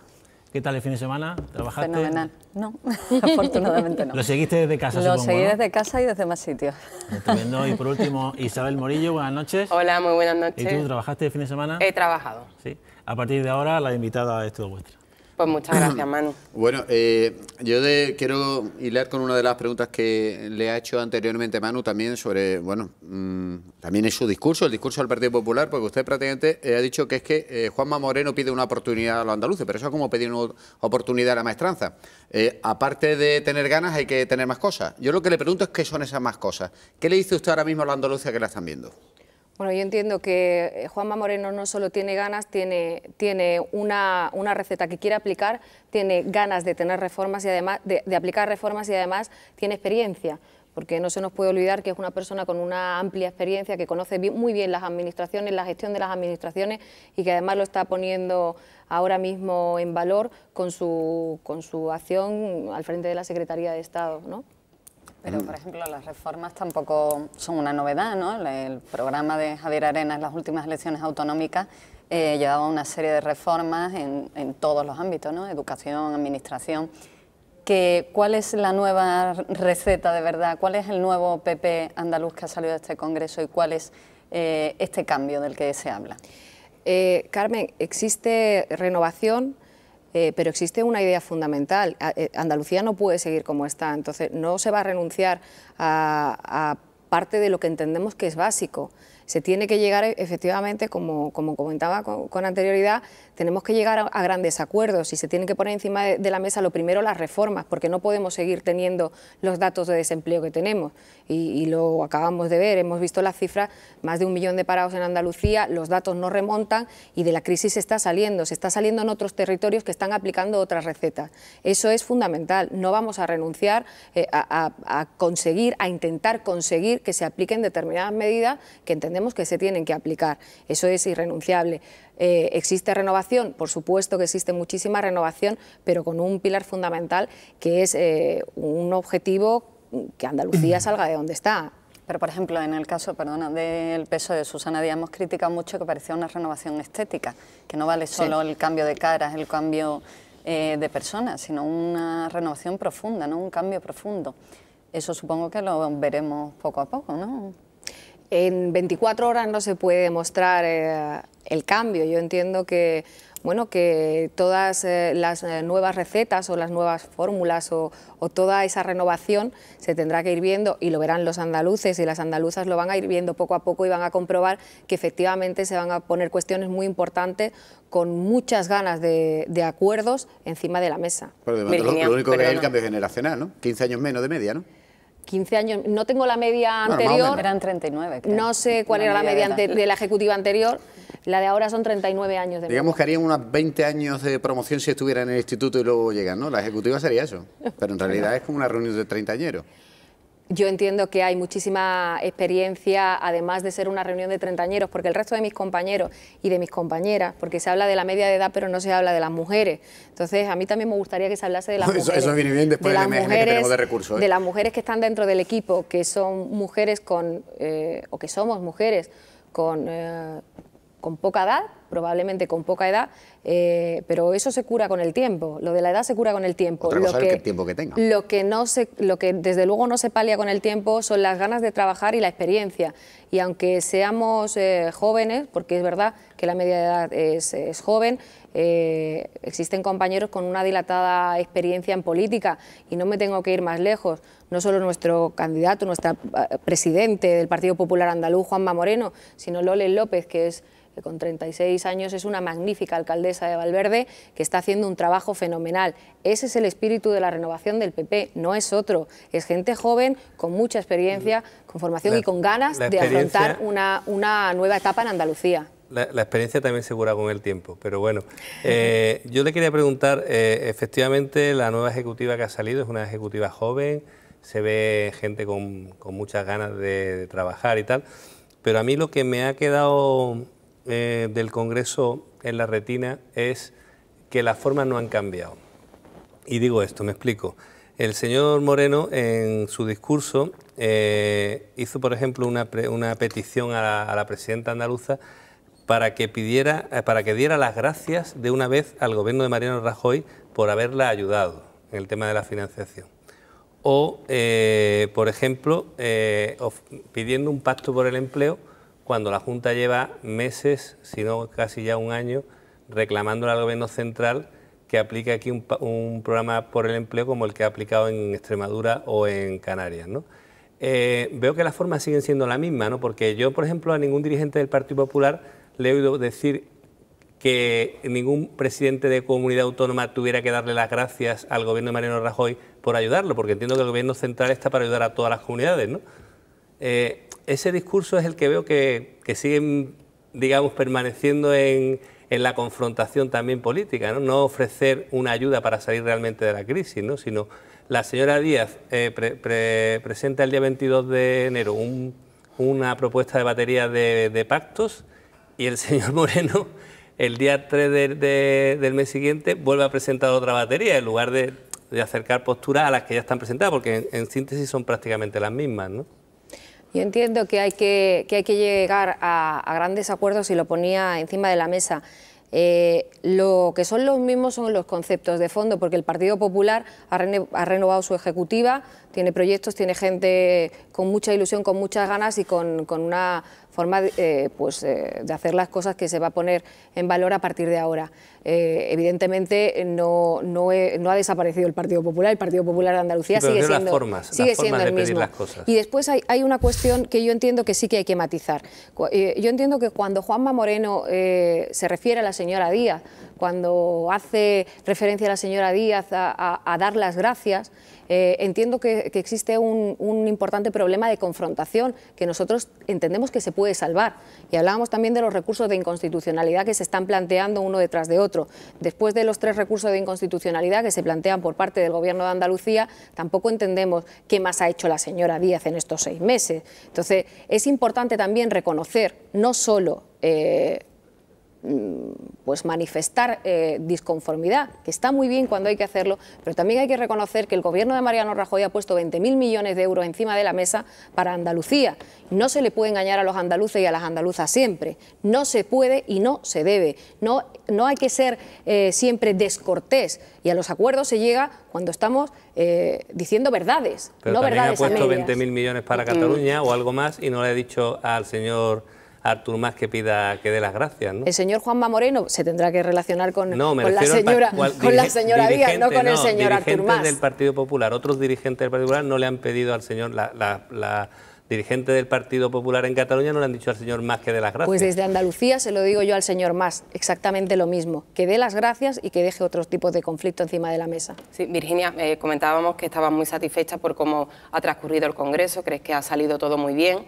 Speaker 1: ¿Qué tal el fin de semana? ¿Trabajaste?
Speaker 15: Fenomenal. No, afortunadamente no.
Speaker 1: ¿Lo seguiste desde casa,
Speaker 15: Lo
Speaker 1: supongo,
Speaker 15: seguí
Speaker 1: ¿no?
Speaker 15: desde casa y desde más sitios.
Speaker 1: Estupendo. Y por último, Isabel Morillo, buenas noches.
Speaker 16: Hola, muy buenas noches.
Speaker 1: ¿Y tú trabajaste el fin de semana?
Speaker 16: He trabajado.
Speaker 1: Sí. A partir de ahora, la invitada es toda vuestra.
Speaker 16: Pues muchas gracias, Manu.
Speaker 14: Bueno, yo quiero hilar con una de las preguntas que le ha hecho anteriormente Manu también sobre, bueno, también es su discurso, el discurso del Partido Popular, porque usted prácticamente ha dicho que es que Juanma Moreno pide una oportunidad a los andaluces, pero eso es como pedir una oportunidad a la maestranza. Aparte de tener ganas, hay que tener más cosas. Yo lo que le pregunto es qué son esas más cosas. ¿Qué le dice usted ahora mismo a los andaluces que la están viendo?
Speaker 12: Bueno, yo entiendo que Juanma Moreno no solo tiene ganas, tiene una receta que quiere aplicar, tiene ganas de tener reformas y además de aplicar reformas y además tiene experiencia, porque no se nos puede olvidar que es una persona con una amplia experiencia, que conoce muy bien las administraciones, la gestión de las administraciones y que además lo está poniendo ahora mismo en valor con su acción al frente de la Secretaría de Estado, ¿no?
Speaker 15: Pero, por ejemplo, las reformas tampoco son una novedad, ¿no? El programa de Javier Arenas en las últimas elecciones autonómicas llevaba una serie de reformas en todos los ámbitos, ¿no? Educación, administración. ¿Cuál es la nueva receta de verdad? ¿Cuál es el nuevo PP andaluz que ha salido de este Congreso y cuál es este cambio del que se habla?
Speaker 12: Carmen, existe renovación, pero existe una idea fundamental. Andalucía no puede seguir como está, entonces no se va a renunciar a parte de lo que entendemos que es básico. Se tiene que llegar, efectivamente, como comentaba con anterioridad, tenemos que llegar a grandes acuerdos y se tienen que poner encima de la mesa lo primero las reformas, porque no podemos seguir teniendo los datos de desempleo que tenemos y lo acabamos de ver, hemos visto las cifras, más de 1 millón de parados en Andalucía, los datos no remontan y de la crisis se está saliendo en otros territorios que están aplicando otras recetas. Eso es fundamental, no vamos a renunciar a intentar conseguir que se apliquen determinadas medidas que entendemos que se tienen que aplicar, eso es irrenunciable. ¿Existe renovación? Por supuesto que existe muchísima renovación, pero con un pilar fundamental que es un objetivo que Andalucía salga de donde está.
Speaker 15: Pero, por ejemplo, en el caso, del PSOE de Susana Díaz, hemos criticado mucho que parecía una renovación estética, que no vale solo el cambio de caras, el cambio de personas, sino una renovación profunda, ¿no? Un cambio profundo. Eso supongo que lo veremos poco a poco, ¿no?
Speaker 12: En 24 horas no se puede demostrar el cambio. Yo entiendo que bueno, que todas las nuevas recetas o las nuevas fórmulas o toda esa renovación se tendrá que ir viendo, y lo verán los andaluces y las andaluzas, lo van a ir viendo poco a poco y van a comprobar que efectivamente se van a poner cuestiones muy importantes con muchas ganas de acuerdos encima de la mesa.
Speaker 14: Pero de momento, lo único que es el cambio generacional, ¿no? 15 años menos de media, ¿no?
Speaker 12: 15 años, no tengo la media anterior.
Speaker 15: Eran 39, creo.
Speaker 12: No sé cuál era la media de la ejecutiva anterior, la de ahora son 39 años de media.
Speaker 14: Digamos que harían unos 20 años de promoción si estuvieran en el instituto y luego llegan, ¿no? La ejecutiva sería eso, pero en realidad es como una reunión de treintañeros.
Speaker 12: Yo entiendo que hay muchísima experiencia, además de ser una reunión de treintañeros, porque el resto de mis compañeros y de mis compañeras, porque se habla de la media de edad, pero no se habla de las mujeres. Entonces, a mí también me gustaría que se hablase de las mujeres.
Speaker 14: Eso viene bien después del MGN que tenemos de recursos.
Speaker 12: De las mujeres que están dentro del equipo, que son mujeres con, o que somos mujeres con poca edad, probablemente con poca edad, pero eso se cura con el tiempo. Lo de la edad se cura con el tiempo.
Speaker 14: Otra cosa es el tiempo que tenga.
Speaker 12: Lo que desde luego no se palia con el tiempo son las ganas de trabajar y la experiencia. Y aunque seamos jóvenes, porque es verdad que la media de edad es joven, existen compañeros con una dilatada experiencia en política, y no me tengo que ir más lejos. No solo nuestro candidato, nuestro presidente del Partido Popular Andaluz, Juanma Moreno, sino Loles López, que con 36 años es una magnífica alcaldesa de Valverde, que está haciendo un trabajo fenomenal. Ese es el espíritu de la renovación del PP, no es otro. Es gente joven, con mucha experiencia, con formación y con ganas de afrontar una nueva etapa en Andalucía.
Speaker 13: La experiencia también se cura con el tiempo, pero bueno, yo le quería preguntar, efectivamente la nueva ejecutiva que ha salido es una ejecutiva joven, se ve gente con muchas ganas de trabajar y tal, pero a mí lo que me ha quedado del Congreso en la retina es que las formas no han cambiado. Y digo esto, me explico. El señor Moreno en su discurso hizo, por ejemplo, una petición a la presidenta andaluza para que diera las gracias de una vez al gobierno de Mariano Rajoy por haberla ayudado en el tema de la financiación. O, por ejemplo, pidiendo un pacto por el empleo cuando la Junta lleva meses, si no casi ya un año, reclamándole al Gobierno central que aplique aquí un programa por el empleo como el que ha aplicado en Extremadura o en Canarias, ¿no? Veo que las formas siguen siendo la misma, ¿no? Porque yo, por ejemplo, a ningún dirigente del Partido Popular le he oído decir que ningún presidente de comunidad autónoma tuviera que darle las gracias al Gobierno de Mariano Rajoy por ayudarlo, porque entiendo que el Gobierno central está para ayudar a todas las comunidades, ¿no? Ese discurso es el que veo que siguen, digamos, permaneciendo en la confrontación también política, ¿no? No ofrecer una ayuda para salir realmente de la crisis, ¿no? Sino la señora Díaz presenta el día 22 de enero una propuesta de batería de pactos, y el señor Moreno el día 3 del mes siguiente vuelve a presentar otra batería en lugar de acercar posturas a las que ya están presentadas, porque en síntesis son prácticamente las mismas, ¿no?
Speaker 12: Yo entiendo que hay que llegar a grandes acuerdos, y lo ponía encima de la mesa. Lo que son los mismos son los conceptos de fondo, porque el Partido Popular ha renovado su ejecutiva, tiene proyectos, tiene gente con mucha ilusión, con muchas ganas y con una forma de hacer las cosas que se va a poner en valor a partir de ahora. Evidentemente no ha desaparecido el Partido Popular de Andalucía sigue siendo el mismo. Y después hay una cuestión que yo entiendo que sí que hay que matizar. Yo entiendo que cuando Juanma Moreno se refiere a la señora Díaz, cuando hace referencia a la señora Díaz a dar las gracias, entiendo que existe un importante problema de confrontación que nosotros entendemos que se puede salvar. Y hablábamos también de los recursos de inconstitucionalidad que se están planteando uno detrás de otro. Después de los 3 recursos de inconstitucionalidad que se plantean por parte del Gobierno de Andalucía, tampoco entendemos qué más ha hecho la señora Díaz en estos 6 meses. Entonces, es importante también reconocer, no solo manifestar disconformidad, que está muy bien cuando hay que hacerlo, pero también hay que reconocer que el Gobierno de Mariano Rajoy ha puesto 20.000 millones de euros encima de la mesa para Andalucía. No se le puede engañar a los andaluces y a las andaluzas siempre. No se puede y no se debe. No hay que ser siempre descortés, y a los acuerdos se llega cuando estamos diciendo verdades,
Speaker 13: pero
Speaker 12: no
Speaker 13: verdades a medias.
Speaker 12: Pero también
Speaker 13: ha puesto 20.000 millones para Cataluña o algo más, y no le he dicho al señor Artur Mas que pida que dé las gracias, ¿no?
Speaker 12: El señor Juanma Moreno se tendrá que relacionar con la
Speaker 13: la
Speaker 12: señora Díaz, no con el señor Artur Mas.
Speaker 13: Dirigentes del Partido Popular, otros dirigentes del Partido Popular no le han pedido al señor, la dirigente del Partido Popular en Cataluña no le han dicho al señor Mas que dé las gracias.
Speaker 12: Pues desde Andalucía se lo digo yo al señor Mas, exactamente lo mismo, que dé las gracias y que deje otros tipos de conflicto encima de la mesa.
Speaker 16: Sí, Virginia, comentábamos que estabas muy satisfecha por cómo ha transcurrido el Congreso, crees que ha salido todo muy bien.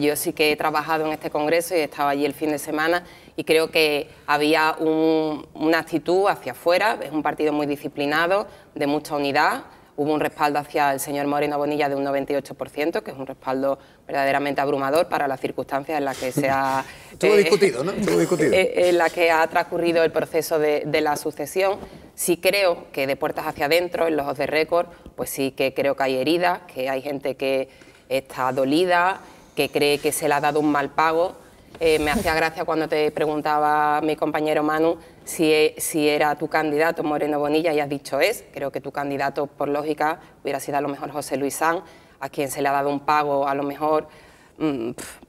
Speaker 16: Yo sí que he trabajado en este Congreso y he estado allí el fin de semana y creo que había una actitud hacia afuera, es un partido muy disciplinado, de mucha unidad. Hubo un respaldo hacia el señor Moreno Bonilla de un 98%, que es un respaldo verdaderamente abrumador para las circunstancias en las que se ha...
Speaker 14: Estuvo discutido, ¿no? Estuvo discutido.
Speaker 16: En la que ha transcurrido el proceso de la sucesión. Sí creo que de puertas hacia adentro, en los off the record, pues sí que creo que hay heridas, que hay gente que está dolida, que cree que se le ha dado un mal pago. Me hacía gracia cuando te preguntaba mi compañero Manu si era tu candidato Moreno Bonilla y has dicho es. Creo que tu candidato, por lógica, hubiera sido a lo mejor José Luis Sanz, a quien se le ha dado un pago a lo mejor,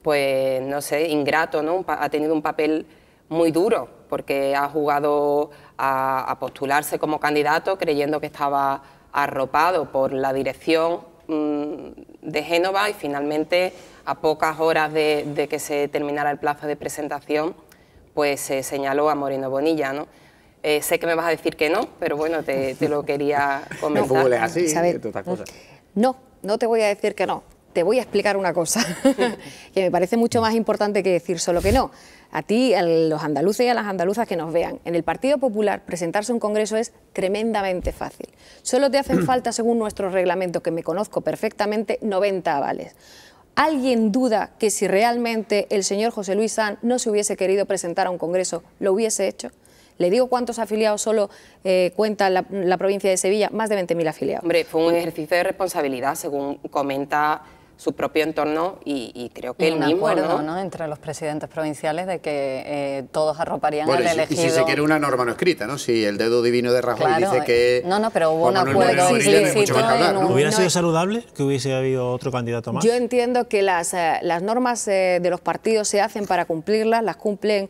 Speaker 16: pues no sé, ingrato, ¿no? Ha tenido un papel muy duro porque ha jugado a postularse como candidato creyendo que estaba arropado por la dirección de Génova y finalmente a pocas horas de que se terminara el plazo de presentación pues se señaló a Moreno Bonilla, ¿no? Sé que me vas a decir que no, pero bueno, te lo quería comentar.
Speaker 14: No, así,
Speaker 12: no te voy a decir que no, te voy a explicar una cosa que me parece mucho más importante que decir solo que no. A ti, a los andaluces y a las andaluzas que nos vean, en el Partido Popular presentarse a un congreso es tremendamente fácil. Solo te hacen falta, según nuestro reglamento, que me conozco perfectamente, 90 avales. ¿Alguien duda que si realmente el señor José Luis Sanz no se hubiese querido presentar a un congreso, lo hubiese hecho? Le digo cuántos afiliados solo cuenta la provincia de Sevilla, más de 20.000 afiliados.
Speaker 16: Hombre, fue un ejercicio de responsabilidad, según comenta su propio entorno y creo que él mismo,
Speaker 15: acuerdo, ¿no? Entre los presidentes provinciales de que todos arroparían al elegido.
Speaker 14: Y si se quiere una norma no escrita, ¿no? Si el dedo divino de Rajoy dice que...
Speaker 15: No, pero hubo un acuerdo
Speaker 1: implícito. ¿Hubiera sido saludable que hubiese habido otro candidato más?
Speaker 12: Yo entiendo que las normas de los partidos se hacen para cumplirlas, las cumplen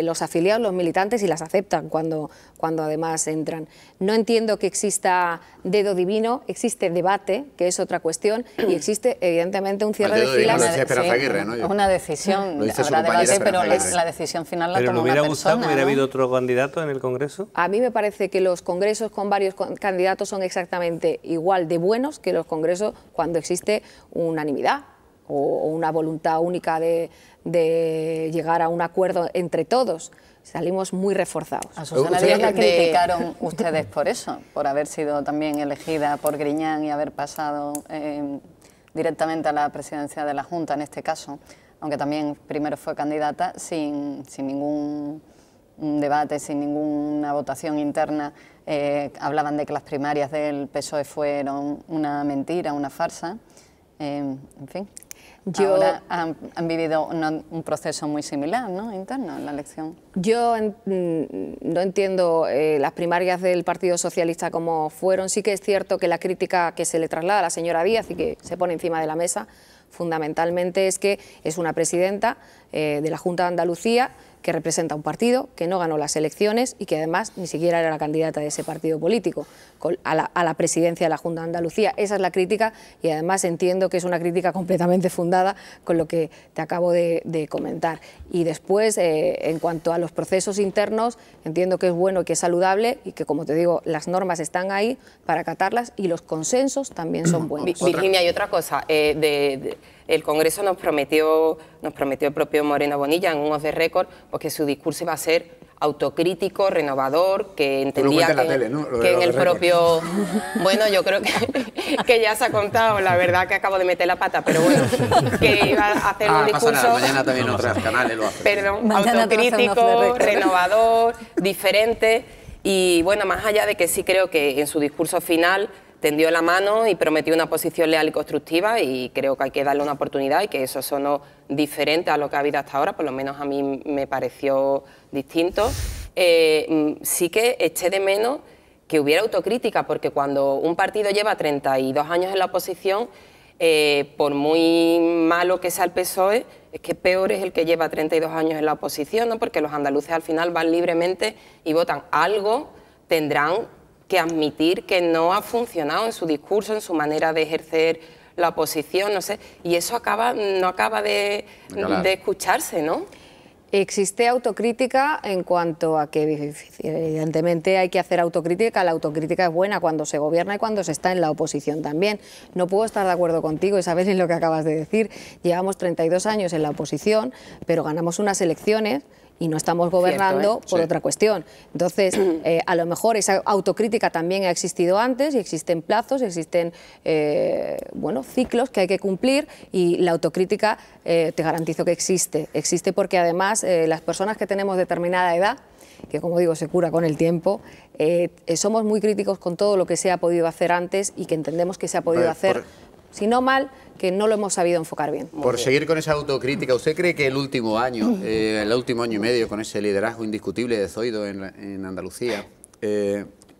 Speaker 12: los afiliados, los militantes y las aceptan cuando además entran. No entiendo que exista dedo divino, existe debate, que es otra cuestión, y existe evidentemente un cierre de filas.
Speaker 15: Es una decisión, habrá debate, pero la decisión final la toma una persona. ¿Pero le
Speaker 13: hubiera gustado que hubiera habido otro candidato en el Congreso?
Speaker 12: A mí me parece que los congresos con varios candidatos son exactamente igual de buenos que los congresos cuando existe unanimidad o una voluntad única de llegar a un acuerdo entre todos. Salimos muy reforzados.
Speaker 15: A Susana Díaz la criticaron ustedes por eso, por haber sido también elegida por Griñán y haber pasado directamente a la presidencia de la Junta en este caso, aunque también primero fue candidata sin ningún debate, sin ninguna votación interna. Hablaban de que las primarias del PSOE fueron una mentira, una farsa. En fin. Ahora han vivido un proceso muy similar, ¿no? Interno en la elección.
Speaker 12: Yo no entiendo las primarias del Partido Socialista como fueron. Sí que es cierto que la crítica que se le traslada a la señora Díaz y que se pone encima de la mesa fundamentalmente es que es una presidenta de la Junta de Andalucía que representa un partido que no ganó las elecciones y que además ni siquiera era la candidata de ese partido político a la presidencia de la Junta de Andalucía. Esa es la crítica y además entiendo que es una crítica completamente fundada con lo que te acabo de comentar. Y después, en cuanto a los procesos internos, entiendo que es bueno y que es saludable y que, como te digo, las normas están ahí para acatarlas y los consensos también son buenos.
Speaker 16: Virginia, y otra cosa, el Congreso nos prometió el propio Moreno Bonilla en un off the record porque su discurso iba a ser autocrítico, renovador, que entendía que en el propio... Bueno, yo creo que ya se ha contado, la verdad que acabo de meter la pata, pero bueno, que iba a hacer un discurso...
Speaker 14: Mañana también otros canales lo hacen.
Speaker 16: Perdón, autocrítico, renovador, diferente, y bueno, más allá de que sí creo que en su discurso final tendió la mano y prometió una posición leal y constructiva y creo que hay que darle una oportunidad y que eso sonó diferente a lo que ha habido hasta ahora, por lo menos a mí me pareció distinto. Sí que eché de menos que hubiera autocrítica, porque cuando un partido lleva 32 años en la oposición, por muy malo que sea el PSOE, es que peor es el que lleva 32 años en la oposición, ¿no? Porque los andaluces al final van libremente y votan. Algo tendrán que admitir que no ha funcionado en su discurso, en su manera de ejercer la oposición, no sé, y eso no acaba de escucharse, ¿no?
Speaker 12: Existe autocrítica en cuanto a que evidentemente hay que hacer autocrítica. La autocrítica es buena cuando se gobierna y cuando se está en la oposición también. No puedo estar de acuerdo contigo, Isabel, en lo que acabas de decir. Llevamos 32 años en la oposición, pero ganamos unas elecciones y no estamos gobernando por otra cuestión. Entonces, a lo mejor esa autocrítica también ha existido antes y existen plazos, existen ciclos que hay que cumplir, y la autocrítica te garantizo que existe. Existe porque además las personas que tenemos determinada edad, que como digo se cura con el tiempo, somos muy críticos con todo lo que se ha podido hacer antes y que entendemos que se ha podido hacer, si no mal, que no lo hemos sabido enfocar bien.
Speaker 14: Por seguir con esa autocrítica, ¿usted cree que el último año y medio, con ese liderazgo indiscutible de Zoido en Andalucía,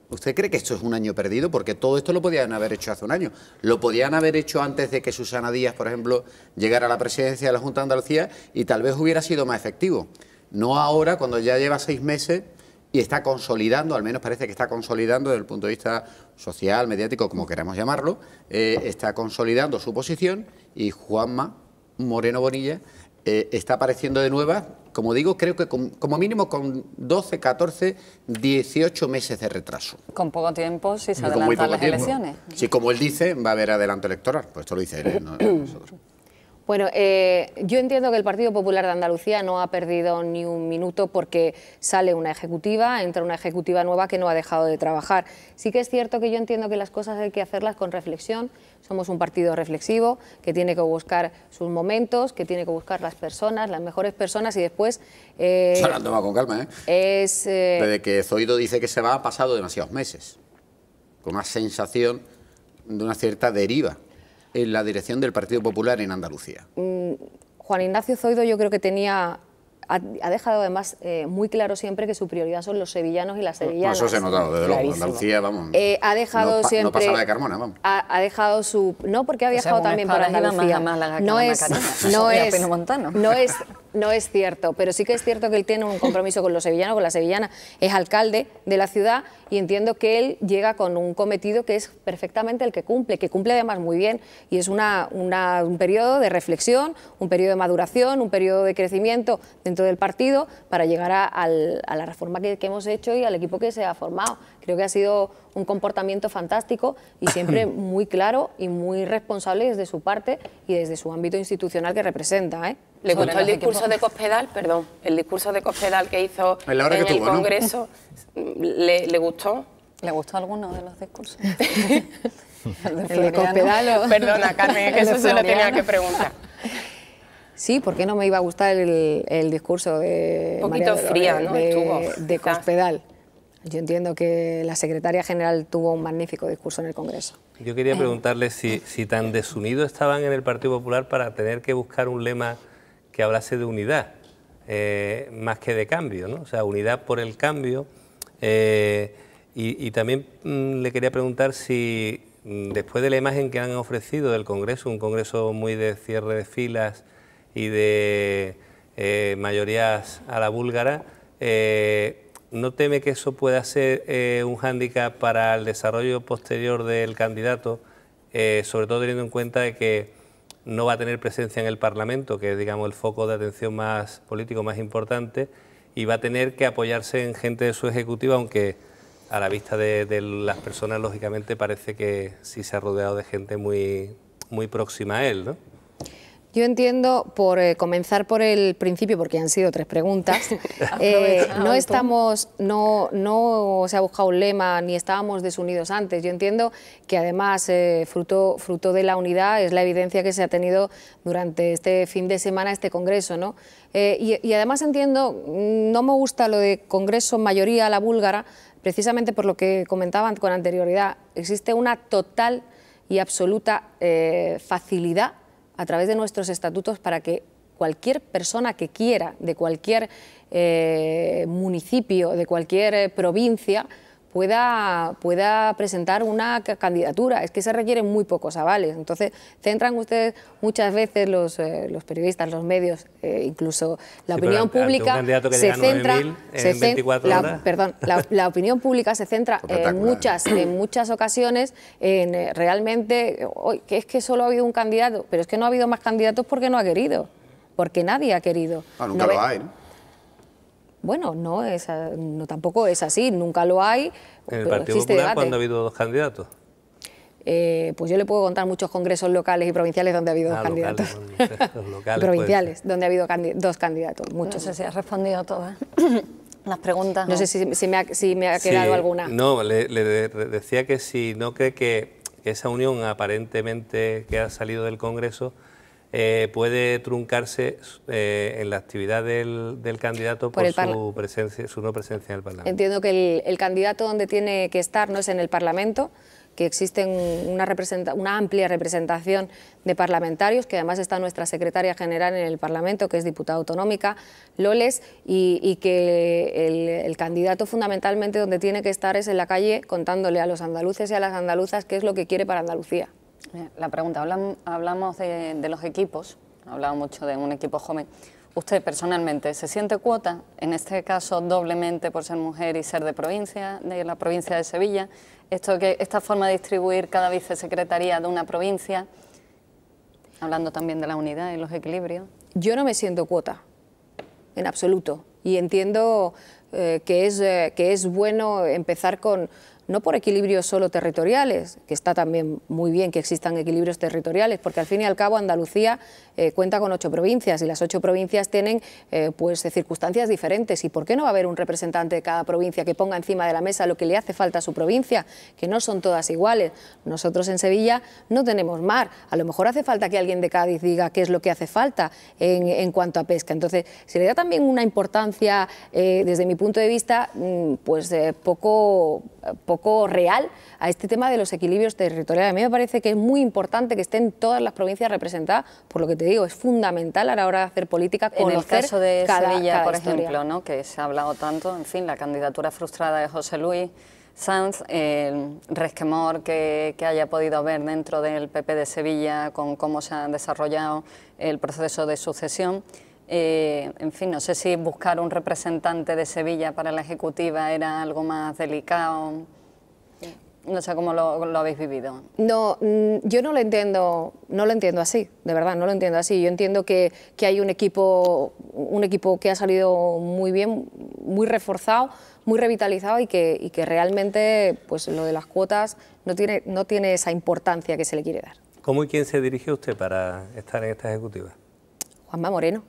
Speaker 14: ¿usted cree que esto es un año perdido? Porque todo esto lo podían haber hecho hace un año. Lo podían haber hecho antes de que Susana Díaz, por ejemplo, llegara a la presidencia de la Junta de Andalucía, y tal vez hubiera sido más efectivo. No ahora, cuando ya lleva 6 meses y está consolidando, al menos parece que está consolidando desde el punto de vista social, mediático, como queramos llamarlo, está consolidando su posición, y Juanma Moreno Bonilla está apareciendo de nueva, como digo, creo que como mínimo con 12, 14, 18 meses de retraso.
Speaker 15: Con poco tiempo, si se adelantan las elecciones.
Speaker 14: Sí, como él dice, va a haber adelanto electoral, pues esto lo dice él, no nosotros.
Speaker 12: Bueno, yo entiendo que el Partido Popular de Andalucía no ha perdido ni un minuto porque sale una ejecutiva, entra una ejecutiva nueva que no ha dejado de trabajar. Sí que es cierto que yo entiendo que las cosas hay que hacerlas con reflexión. Somos un partido reflexivo que tiene que buscar sus momentos, que tiene que buscar las personas, las mejores personas, y después...
Speaker 14: Se lo han tomado con calma, ¿eh? Desde que Zoido dice que se va, ha pasado demasiados meses, con una sensación de una cierta deriva en la dirección del Partido Popular en Andalucía.
Speaker 12: Juan Ignacio Zoido yo creo que ha dejado además muy claro siempre que su prioridad son los sevillanos y las sevillanas.
Speaker 14: Eso se ha notado, desde luego. Andalucía, vamos.
Speaker 12: Ha dejado siempre...
Speaker 14: No pasaba de Carmona, vamos.
Speaker 12: Ha dejado su... No, porque ha viajado también por Andalucía. No es cierto, pero sí que es cierto que él tiene un compromiso con los sevillanos, con la sevillana. Es alcalde de la ciudad y entiendo que él llega con un cometido que es perfectamente el que cumple además muy bien, y es un periodo de reflexión, un periodo de maduración, un periodo de crecimiento dentro del partido para llegar a la reforma que hemos hecho y al equipo que se ha formado. Creo que ha sido un comportamiento fantástico y siempre muy claro y muy responsable desde su parte y desde su ámbito institucional que representa, ¿eh?
Speaker 16: ¿Le gustó el discurso de Cospedal? Perdón, el discurso de Cospedal que hizo en el Congreso, ¿no? ¿Le gustó?
Speaker 15: ¿Le gustó alguno de los discursos?
Speaker 12: ¿El de Cospedal?
Speaker 16: Perdona, Carmen, que eso se lo tenía que preguntar.
Speaker 12: Sí, ¿por qué no me iba a gustar el discurso de...
Speaker 16: Un poquito fría, ¿no?
Speaker 12: De Cospedal. Yo entiendo que la secretaria general tuvo un magnífico discurso en el Congreso.
Speaker 13: Yo quería preguntarle si tan desunidos estaban en el Partido Popular para tener que buscar un lema que hablase de unidad, más que de cambio, ¿no? O sea, unidad por el cambio. Y también le quería preguntar si, después de la imagen que han ofrecido del Congreso, un Congreso muy de cierre de filas y de mayorías a la búlgara, ¿no teme que eso pueda ser un hándicap para el desarrollo posterior del candidato, sobre todo teniendo en cuenta de que no va a tener presencia en el Parlamento, que es, digamos, el foco de atención más político más importante, y va a tener que apoyarse en gente de su ejecutiva, aunque a la vista de las personas, lógicamente, parece que sí se ha rodeado de gente muy próxima a él, ¿no?
Speaker 12: Yo entiendo, por comenzar por el principio, porque han sido 3 preguntas, no se ha buscado un lema ni estábamos desunidos antes. Yo entiendo que además fruto de la unidad es la evidencia que se ha tenido durante este fin de semana, este Congreso, ¿no? Y además entiendo, no me gusta lo de Congreso mayoría a la búlgara, precisamente por lo que comentaban con anterioridad. Existe una total y absoluta facilidad a través de nuestros estatutos para que cualquier persona que quiera, de cualquier municipio, de cualquier provincia, pueda presentar una candidatura. Es que se requieren muy pocos avales. Entonces, centran ustedes muchas veces los periodistas, los medios, incluso la opinión pública se centra en 24 horas. Perdón, la opinión pública se centra en muchas ocasiones en realmente que es que solo ha habido un candidato, pero es que no ha habido más candidatos porque no ha querido, porque nadie ha querido.
Speaker 14: Nunca lo hay, ¿no?
Speaker 12: Bueno, tampoco es así, nunca lo hay.
Speaker 13: ¿En el Partido Popular cuándo ha habido 2 candidatos?
Speaker 12: Pues yo le puedo contar muchos congresos locales y provinciales donde ha habido 2 candidatos.
Speaker 13: Locales,
Speaker 12: provinciales, donde ha habido 2 candidatos, muchos.
Speaker 15: No sé si has respondido a todas las preguntas.
Speaker 12: No sé si me ha quedado alguna.
Speaker 13: No, le decía que si no cree que esa unión aparentemente que ha salido del Congreso puede truncarse en la actividad del candidato por su no presencia en el Parlamento.
Speaker 12: Entiendo que el candidato donde tiene que estar no es en el Parlamento, que existe una amplia representación de parlamentarios, que además está nuestra secretaria general en el Parlamento, que es diputada autonómica, Loles, y que el candidato fundamentalmente donde tiene que estar es en la calle contándole a los andaluces y a las andaluzas qué es lo que quiere para Andalucía.
Speaker 15: La pregunta, hablamos de los equipos, hablamos mucho de un equipo joven. ¿Usted personalmente se siente cuota, en este caso doblemente por ser mujer y ser de la provincia de Sevilla? Esta forma de distribuir cada vicesecretaría de una provincia, hablando también de la unidad y los equilibrios.
Speaker 12: Yo no me siento cuota, en absoluto, y entiendo que es bueno empezar no por equilibrios solo territoriales, que está también muy bien que existan equilibrios territoriales, porque al fin y al cabo Andalucía cuenta con 8 provincias y las 8 provincias tienen circunstancias diferentes. ¿Y por qué no va a haber un representante de cada provincia que ponga encima de la mesa lo que le hace falta a su provincia? Que no son todas iguales. Nosotros en Sevilla no tenemos mar. A lo mejor hace falta que alguien de Cádiz diga qué es lo que hace falta en cuanto a pesca. Entonces, se le da también una importancia, desde mi punto de vista, poco real a este tema de los equilibrios territoriales. A mí me parece que es muy importante que estén todas las provincias representadas, por lo que te digo, es fundamental a la hora de hacer política conocer
Speaker 15: en el caso de Sevilla, por
Speaker 12: historia.
Speaker 15: ejemplo, ¿no?, que se ha hablado tanto, en fin, la candidatura frustrada de José Luis Sanz, el resquemor que haya podido haber dentro del PP de Sevilla con cómo se ha desarrollado el proceso de sucesión. En fin, no sé si buscar un representante de Sevilla para la Ejecutiva era algo más delicado. No sé cómo lo habéis vivido.
Speaker 12: No, yo no lo entiendo así, de verdad, no lo entiendo así. Yo entiendo que hay un equipo que ha salido muy bien, muy reforzado, muy revitalizado y que realmente pues lo de las cuotas no tiene esa importancia que se le quiere dar.
Speaker 13: ¿Cómo y quién se dirigió usted para estar en esta ejecutiva?
Speaker 12: Juanma Moreno.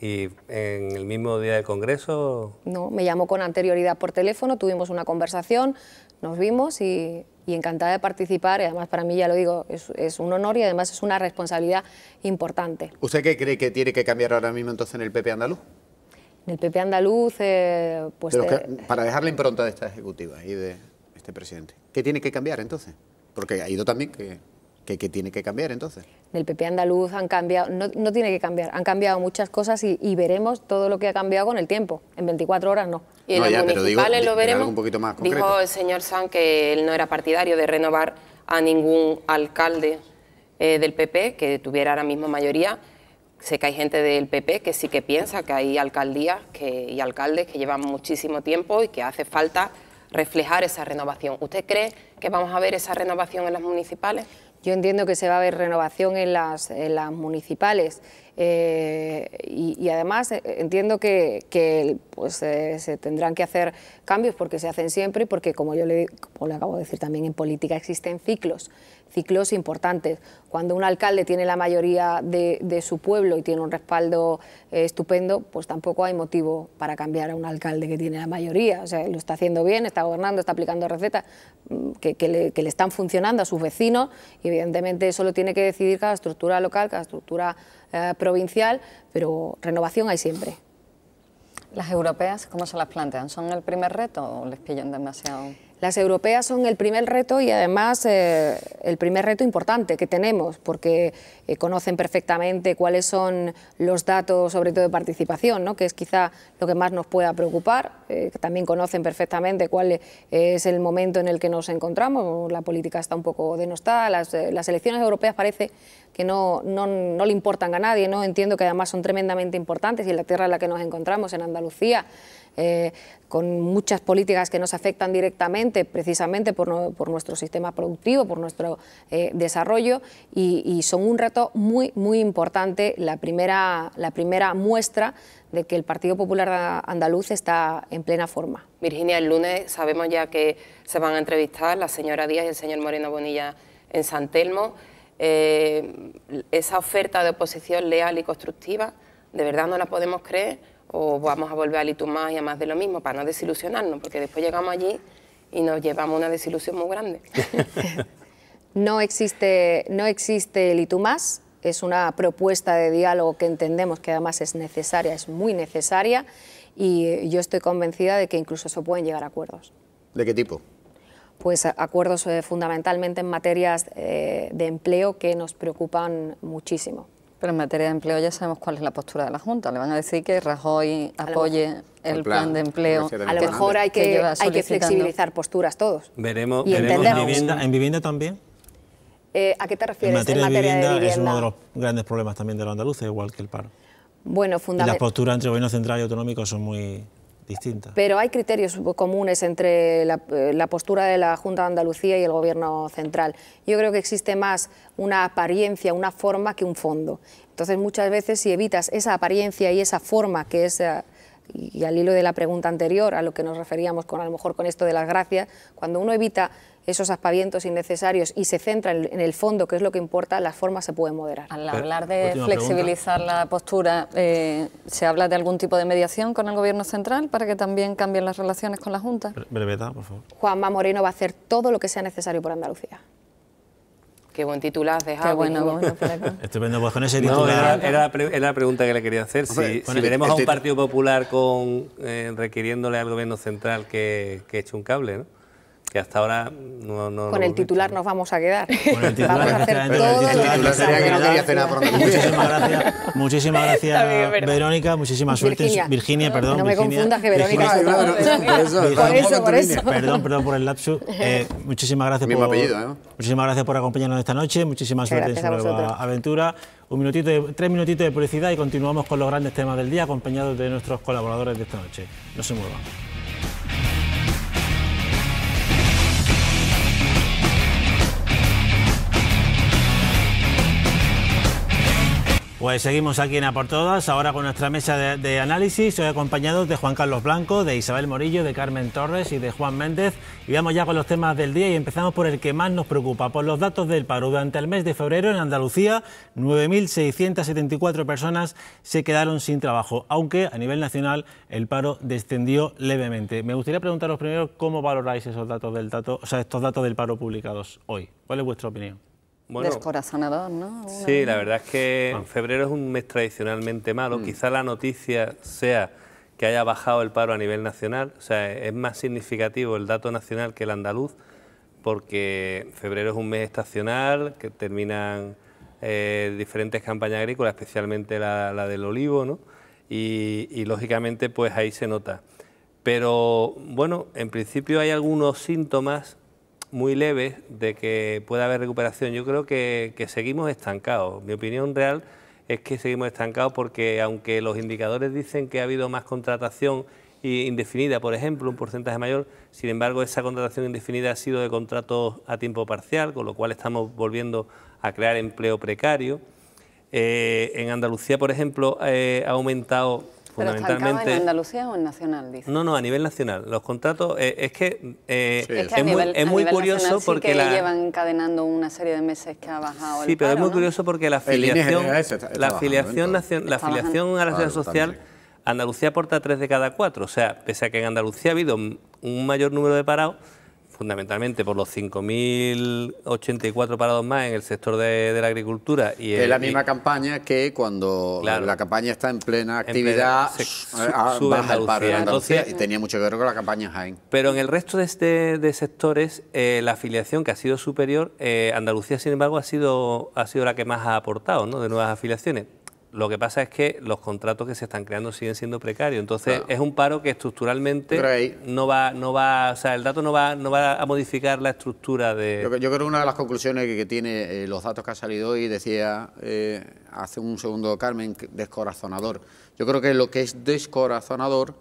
Speaker 13: ¿Y en el mismo día del Congreso?
Speaker 12: No, me llamó con anterioridad por teléfono, tuvimos una conversación, nos vimos y encantada de participar. Y además, para mí, ya lo digo, es un honor y además es una responsabilidad importante.
Speaker 14: ¿Usted qué cree que tiene que cambiar ahora mismo entonces en el PP andaluz?
Speaker 12: En el PP andaluz, pues...
Speaker 14: para dejar la impronta de esta ejecutiva y de este presidente, ¿qué tiene que cambiar entonces? Porque ha ido también que tiene que cambiar entonces.
Speaker 12: En el PP andaluz han cambiado, no tiene que cambiar, han cambiado muchas cosas y veremos todo lo que ha cambiado con el tiempo. En 24 horas no.
Speaker 16: Y en los municipales lo veremos.
Speaker 14: Un poquito más concreto.
Speaker 16: Dijo el señor Sanz que él no era partidario de renovar a ningún alcalde del PP que tuviera ahora mismo mayoría. Sé que hay gente del PP que sí que piensa que hay alcaldías y alcaldes que llevan muchísimo tiempo y que hace falta reflejar esa renovación. ¿Usted cree que vamos a ver esa renovación en las municipales?
Speaker 12: Yo entiendo que se va a ver renovación en las municipales y además entiendo que pues, se tendrán que hacer cambios porque se hacen siempre y porque, como le acabo de decir también, en política existen ciclos importantes. Cuando un alcalde tiene la mayoría de su pueblo y tiene un respaldo estupendo, pues tampoco hay motivo para cambiar a un alcalde que tiene la mayoría. O sea, lo está haciendo bien, está gobernando, está aplicando recetas que le están funcionando a sus vecinos y evidentemente eso lo tiene que decidir cada estructura local, cada estructura provincial, pero renovación hay siempre.
Speaker 15: ¿Las europeas cómo se las plantean? ¿Son el primer reto o les pillan demasiado?
Speaker 12: Las europeas son el primer reto y además el primer reto importante que tenemos, porque conocen perfectamente cuáles son los datos, sobre todo de participación, ¿no?, que es quizá lo que más nos pueda preocupar. También conocen perfectamente cuál es el momento en el que nos encontramos. La política está un poco denostada, las elecciones europeas parece que no le importan a nadie, ¿no? Entiendo que además son tremendamente importantes, y en la tierra en la que nos encontramos, en Andalucía, con muchas políticas que nos afectan directamente, precisamente por nuestro sistema productivo, por nuestro desarrollo, y son un reto muy, muy importante. La primera muestra de que el Partido Popular Andaluz está en plena forma.
Speaker 16: Virginia, el lunes sabemos ya que se van a entrevistar la señora Díaz y el señor Moreno Bonilla en San Telmo. Esa oferta de oposición leal y constructiva, ¿de verdad no la podemos creer? ¿O vamos a volver al y tú más y a más de lo mismo para no desilusionarnos? Porque después llegamos allí y nos llevamos una desilusión muy grande.
Speaker 12: No existe el y tú más, es una propuesta de diálogo que entendemos que además es necesaria, es muy necesaria, y yo estoy convencida de que incluso se pueden llegar a acuerdos.
Speaker 14: ¿De qué tipo?
Speaker 12: Pues acuerdos fundamentalmente en materias de empleo que nos preocupan muchísimo.
Speaker 15: Pero en materia de empleo ya sabemos cuál es la postura de la Junta. Le van a decir que Rajoy apoye el plan de empleo.
Speaker 12: A lo mejor hay que flexibilizar posturas todos.
Speaker 1: Veremos.
Speaker 12: Y
Speaker 1: ¿En vivienda también?
Speaker 12: ¿A qué te refieres?
Speaker 1: En materia de vivienda es uno de los grandes problemas también de los andaluces, igual que el paro.
Speaker 12: Bueno,
Speaker 1: y las posturas entre gobierno central y autonómico son muy distintas.
Speaker 12: Pero hay criterios comunes entre la postura de la Junta de Andalucía y el Gobierno central. Yo creo que existe más una apariencia, una forma, que un fondo. Entonces, muchas veces, si evitas esa apariencia y esa forma, que es, y al hilo de la pregunta anterior, a lo que nos referíamos a lo mejor con esto de las gracias, cuando uno evita esos aspavientos innecesarios y se centra en el fondo, que es lo que importa, las formas se pueden moderar.
Speaker 15: Al hablar de flexibilizar la postura, ¿se habla de algún tipo de mediación con el Gobierno central para que también cambien las relaciones con la Junta?
Speaker 1: Brevedad, por favor.
Speaker 12: Juanma Moreno va a hacer todo lo que sea necesario por Andalucía.
Speaker 16: Qué buen titular has dejado.
Speaker 15: Qué bueno,
Speaker 1: Estupendo, pues con ese titular...
Speaker 13: Era la pregunta que le quería hacer. Si veremos a un Partido Popular requiriéndole al Gobierno central que eche un cable, ¿no? Que hasta ahora no
Speaker 12: con el titular nos vamos a quedar.
Speaker 1: Con el titular,
Speaker 12: vamos a hacer todo
Speaker 14: el titular sería que no quería cenar por
Speaker 1: Muchísimas gracias, Verónica, muchísima suerte. Virginia, perdón.
Speaker 12: No me confundas que Verónica
Speaker 1: por eso. Perdón por el lapsus. Muchísimas gracias
Speaker 14: mismo apellido,
Speaker 1: muchísimas gracias por acompañarnos esta noche. Muchísima suerte en su nueva aventura. 3 minutitos de publicidad y continuamos con los grandes temas del día, acompañados de nuestros colaboradores de esta noche. No se muevan. Pues seguimos aquí en A por Todas, ahora con nuestra mesa de análisis, hoy acompañados de Juan Carlos Blanco, de Isabel Morillo, de Carmen Torres y de Juan Méndez. Y vamos ya con los temas del día y empezamos por el que más nos preocupa, por los datos del paro. Durante el mes de febrero en Andalucía, 9.674 personas se quedaron sin trabajo, aunque a nivel nacional el paro descendió levemente. Me gustaría preguntaros primero cómo valoráis estos datos estos datos del paro publicados hoy. ¿Cuál es vuestra opinión?
Speaker 15: Bueno, descorazonador, ¿no?
Speaker 13: Sí, la verdad es que febrero es un mes tradicionalmente malo. Quizá la noticia sea que haya bajado el paro a nivel nacional. O sea, es más significativo el dato nacional que el andaluz, porque febrero es un mes estacional, que terminan diferentes campañas agrícolas, especialmente la del olivo, ¿no? Y lógicamente pues ahí se nota. Pero bueno, en principio hay algunos síntomas muy leves de que pueda haber recuperación. Yo creo que seguimos estancados. Mi opinión real es que seguimos estancados porque aunque los indicadores dicen que ha habido más contratación indefinida, por ejemplo, un porcentaje mayor, sin embargo esa contratación indefinida ha sido de contratos a tiempo parcial, con lo cual estamos volviendo a crear empleo precario. En Andalucía, por ejemplo, ha aumentado fundamentalmente...
Speaker 15: ¿Pero en Andalucía o en nacional, dice?
Speaker 13: No, a nivel nacional. Los contratos, es muy curioso
Speaker 15: sí
Speaker 13: porque
Speaker 15: que llevan encadenando una serie de meses que ha bajado el
Speaker 13: Sí, pero
Speaker 15: paro,
Speaker 13: es muy
Speaker 15: ¿no?
Speaker 13: curioso porque la afiliación a la seguridad social, Andalucía aporta 3 de cada 4. O sea, pese a que en Andalucía ha habido un mayor número de parados, fundamentalmente por los 5.084 parados más en el sector de la agricultura. Y
Speaker 14: es la misma campaña que cuando la campaña está en plena actividad, baja el paro en Andalucía, y tenía mucho que ver con la campaña en Jaén.
Speaker 13: Pero en el resto de sectores, la afiliación que ha sido superior, Andalucía, sin embargo, ha sido la que más ha aportado, ¿no?, de nuevas afiliaciones. Lo que pasa es que los contratos que se están creando siguen siendo precarios. Entonces, es un paro que estructuralmente no va, o sea, el dato no va a modificar la estructura de...
Speaker 14: Yo creo que una de las conclusiones que tiene los datos que han salido hoy, decía hace un segundo Carmen, descorazonador. Yo creo que lo que es descorazonador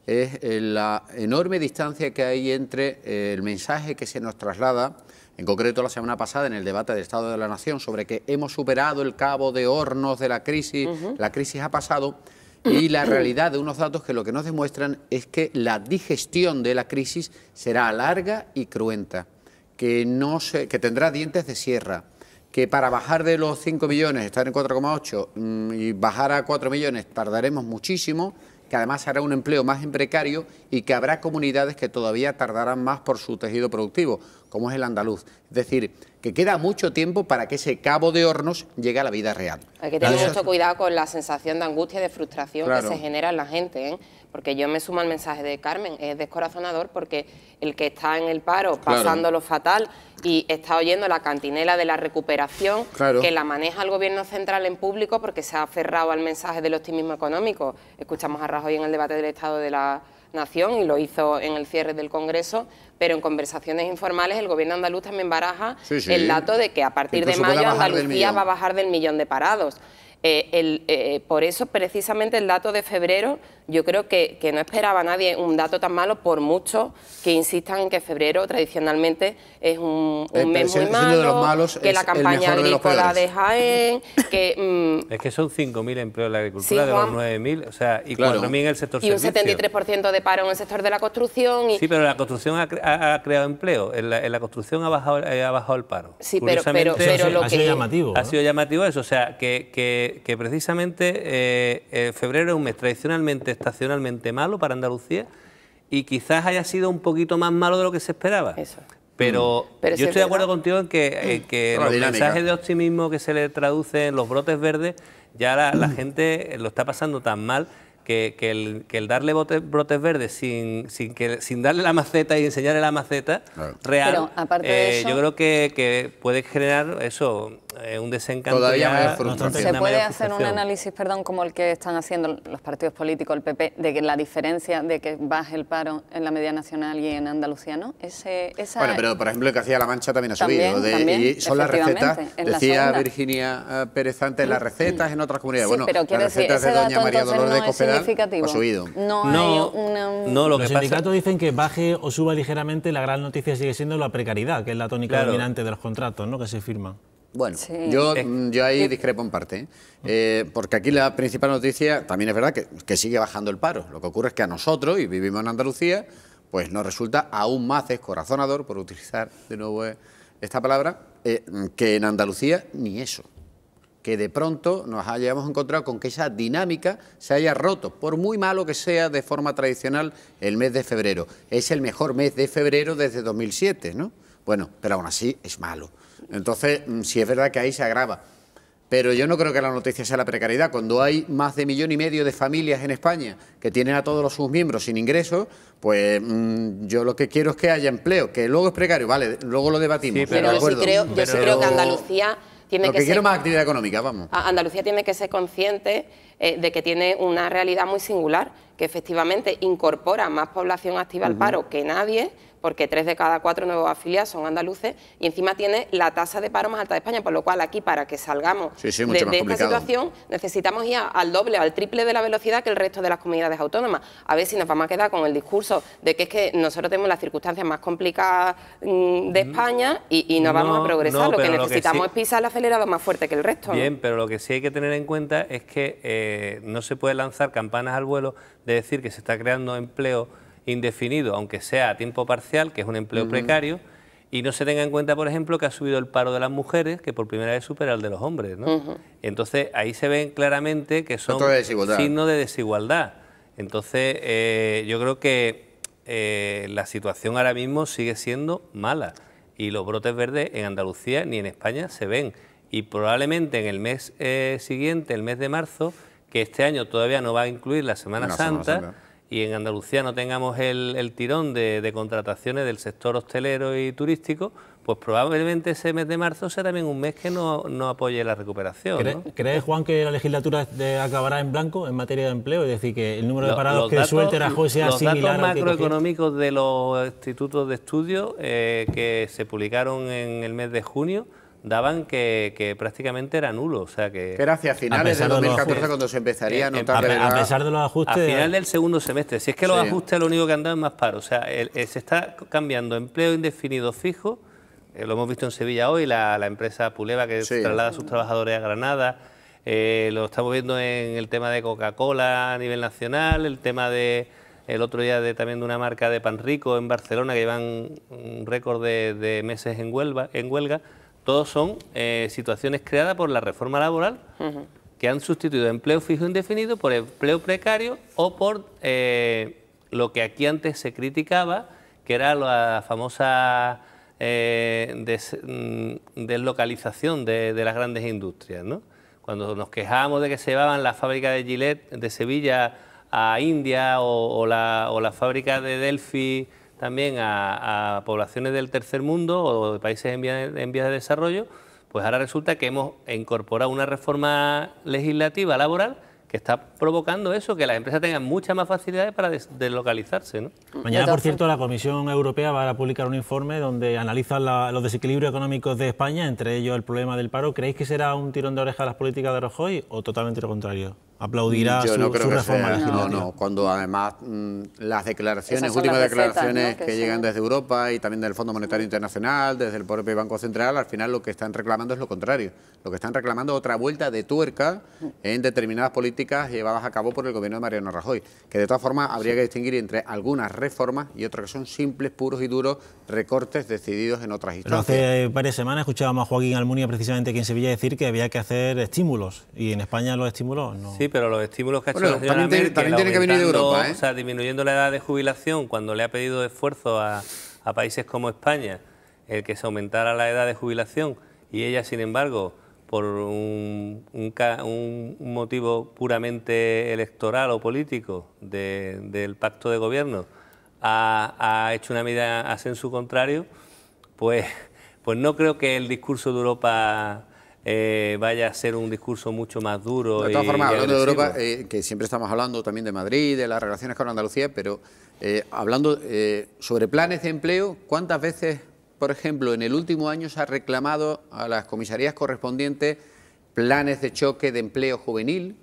Speaker 14: es la enorme distancia que hay entre el mensaje que se nos traslada, en concreto la semana pasada en el debate del Estado de la Nación, sobre que hemos superado el cabo de hornos de la crisis ha pasado, y la realidad de unos datos que lo que nos demuestran es que la digestión de la crisis será larga y cruenta, que tendrá dientes de sierra, que para bajar de los 5 millones, estar en 4,8 y bajar a 4 millones tardaremos muchísimo, que además hará un empleo más en precario y que habrá comunidades que todavía tardarán más por su tejido productivo, como es el andaluz. Es decir, que queda mucho tiempo para que ese cabo de hornos llegue a la vida real.
Speaker 16: Hay que tener mucho cuidado con la sensación de angustia y de frustración que se genera en la gente, ¿eh? Porque yo me sumo al mensaje de Carmen, es descorazonador porque el que está en el paro pasándolo fatal y está oyendo la cantinela de la recuperación que la maneja el Gobierno central en público porque se ha aferrado al mensaje del optimismo económico. Escuchamos a Rajoy en el debate del Estado de la Nación y lo hizo en el cierre del Congreso, pero en conversaciones informales el Gobierno andaluz también baraja el dato de que a partir de mayo Andalucía va a bajar del 1.000.000 de parados. Por eso, precisamente, el dato de febrero, yo creo que no esperaba nadie un dato tan malo, por mucho que insistan en que febrero tradicionalmente es un mes muy malo, que la campaña agrícola de Jaén, que...
Speaker 13: es que son 5.000 empleos en la agricultura de los 9.000, o sea, y 4.000 en el sector servicios.
Speaker 16: Y un 73% de paro en el sector de la construcción.
Speaker 13: Sí, pero la construcción ha creado empleo, en la construcción ha bajado el paro.
Speaker 16: Sí, pero lo que...
Speaker 1: Ha sido llamativo, ¿no?
Speaker 13: Ha sido llamativo eso, o sea, que precisamente febrero es un mes tradicionalmente, estacionalmente malo para Andalucía y quizás haya sido un poquito más malo de lo que se esperaba.
Speaker 16: Eso.
Speaker 13: Pero yo estoy de acuerdo contigo en que los mensajes de optimismo que se le traducen, los brotes verdes, ya la gente lo está pasando tan mal que el darle brotes verdes sin darle la maceta y enseñarle la maceta real,
Speaker 15: pero, aparte de eso,
Speaker 13: yo creo que puede generar eso, un desencanto.
Speaker 14: Todavía
Speaker 15: ¿Se puede hacer un análisis, como el que están haciendo los partidos políticos, el PP, de que la diferencia de que baje el paro en la media nacional y en Andalucía no?
Speaker 14: Bueno, pero por ejemplo en Castilla-La Mancha también ha subido. Y son las recetas, decía Virginia Pérez antes, las recetas en otras comunidades.
Speaker 15: Sí, pero
Speaker 14: las recetas de doña María Dolores de Cospedal ha subido.
Speaker 1: Los sindicatos dicen que baje o suba ligeramente, la gran noticia sigue siendo la precariedad, que es la tónica dominante de los contratos, ¿no?, que se firman.
Speaker 14: Bueno, yo ahí discrepo en parte, porque aquí la principal noticia también es verdad que sigue bajando el paro. Lo que ocurre es que a nosotros, y vivimos en Andalucía, pues nos resulta aún más descorazonador, por utilizar de nuevo esta palabra, que en Andalucía ni eso. Que de pronto nos hayamos encontrado con que esa dinámica se haya roto, por muy malo que sea de forma tradicional el mes de febrero. Es el mejor mes de febrero desde 2007, ¿no? Bueno, pero aún así es malo. Entonces, sí es verdad que ahí se agrava. Pero yo no creo que la noticia sea la precariedad. Cuando hay más de 1,5 millones de familias en España que tienen a todos sus miembros sin ingresos, pues yo lo que quiero es que haya empleo, que luego es precario, vale, luego lo debatimos.
Speaker 16: Sí, pero yo sí creo que Andalucía tiene que ser...
Speaker 14: quiero más actividad económica, vamos.
Speaker 16: Andalucía tiene que ser consciente de que tiene una realidad muy singular, que efectivamente incorpora más población activa al paro que nadie, porque 3 de cada 4 nuevos afiliados son andaluces, y encima tiene la tasa de paro más alta de España, por lo cual aquí, para que salgamos de esta situación, necesitamos ir al doble o al triple de la velocidad que el resto de las comunidades autónomas. A ver si nos vamos a quedar con el discurso de que es que nosotros tenemos las circunstancias más complicadas de España y no vamos a progresar. Lo que necesitamos es pisar el acelerador más fuerte que el resto.
Speaker 13: Bien, pero lo que sí hay que tener en cuenta es que no se puede lanzar campanas al vuelo de decir que se está creando empleo indefinido, aunque sea a tiempo parcial, que es un empleo precario, y no se tenga en cuenta, por ejemplo, que ha subido el paro de las mujeres, que por primera vez supera el de los hombres, ¿no? Entonces, ahí se ven claramente que son signos de desigualdad. Entonces, yo creo que la situación ahora mismo sigue siendo mala y los brotes verdes en Andalucía ni en España se ven. Y probablemente en el mes siguiente, el mes de marzo, que este año todavía no va a incluir la Semana Santa, y en Andalucía no tengamos el tirón de contrataciones del sector hostelero y turístico, pues probablemente ese mes de marzo será también un mes que no apoye la recuperación, ¿no?
Speaker 1: ¿Crees, Juan, que la legislatura acabará en blanco en materia de empleo? Es decir, que el número de parados que suelte Rajoy sea similar al que
Speaker 13: Los datos macroeconómicos de los institutos de estudio que se publicaron en el mes de junio daban que prácticamente era nulo, o sea que
Speaker 14: era hacia finales de 2014 cuando se empezaría a notar
Speaker 1: a pesar de los ajustes,
Speaker 13: a final del segundo semestre. Si es que los ajustes lo único que han dado es más paro, o sea, se está cambiando empleo indefinido fijo, lo hemos visto en Sevilla hoy, la empresa Puleva que traslada a sus trabajadores a Granada, lo estamos viendo en el tema de Coca-Cola a nivel nacional, el tema de el otro día también de una marca de pan rico en Barcelona que llevan un récord de meses en huelga. Todos son situaciones creadas por la reforma laboral que han sustituido empleo fijo indefinido por empleo precario o por lo que aquí antes se criticaba, que era la famosa deslocalización de las grandes industrias, ¿no? Cuando nos quejábamos de que se llevaban la fábrica de Gillette de Sevilla a India o la fábrica de Delphi también a poblaciones del tercer mundo o de países en vías de desarrollo, pues ahora resulta que hemos incorporado una reforma legislativa laboral que está provocando eso, que las empresas tengan muchas más facilidades para deslocalizarse, ¿no?
Speaker 1: Mañana, por cierto, la Comisión Europea va a publicar un informe donde analiza los desequilibrios económicos de España, entre ellos el problema del paro. ¿Creéis que será un tirón de oreja a las políticas de Rajoy o totalmente lo contrario? ¿Aplaudirá su reforma legislativa?
Speaker 14: No, cuando además las últimas declaraciones que llegan desde Europa y también del Fondo Monetario Internacional, desde el propio Banco Central, al final lo que están reclamando es lo contrario. Lo que están reclamando es otra vuelta de tuerca en determinadas políticas llevadas a cabo por el gobierno de Mariano Rajoy, que de todas formas habría que distinguir entre algunas reformas y otras que son simples, puros y duros recortes decididos en otras instancias.
Speaker 1: Pero hace varias semanas escuchábamos a Joaquín Almunia, precisamente aquí en Sevilla, decir que había que hacer estímulos, y en España los estímulos no...
Speaker 13: Sí, pero los estímulos que ha hecho la señora Merkel, también tiene que venir de Europa, o sea, disminuyendo la edad de jubilación, cuando le ha pedido esfuerzo a países como España, el que se aumentara la edad de jubilación, y ella, sin embargo, por un motivo puramente electoral o político del pacto de gobierno, ha hecho una medida a sensu contrario, pues no creo que el discurso de Europa vaya a ser un discurso mucho más duro.
Speaker 14: De todas formas, hablando de Europa, que siempre estamos hablando también de Madrid, de las relaciones con Andalucía, pero hablando sobre planes de empleo, ¿cuántas veces, por ejemplo, en el último año se ha reclamado a las comisarías correspondientes planes de choque de empleo juvenil?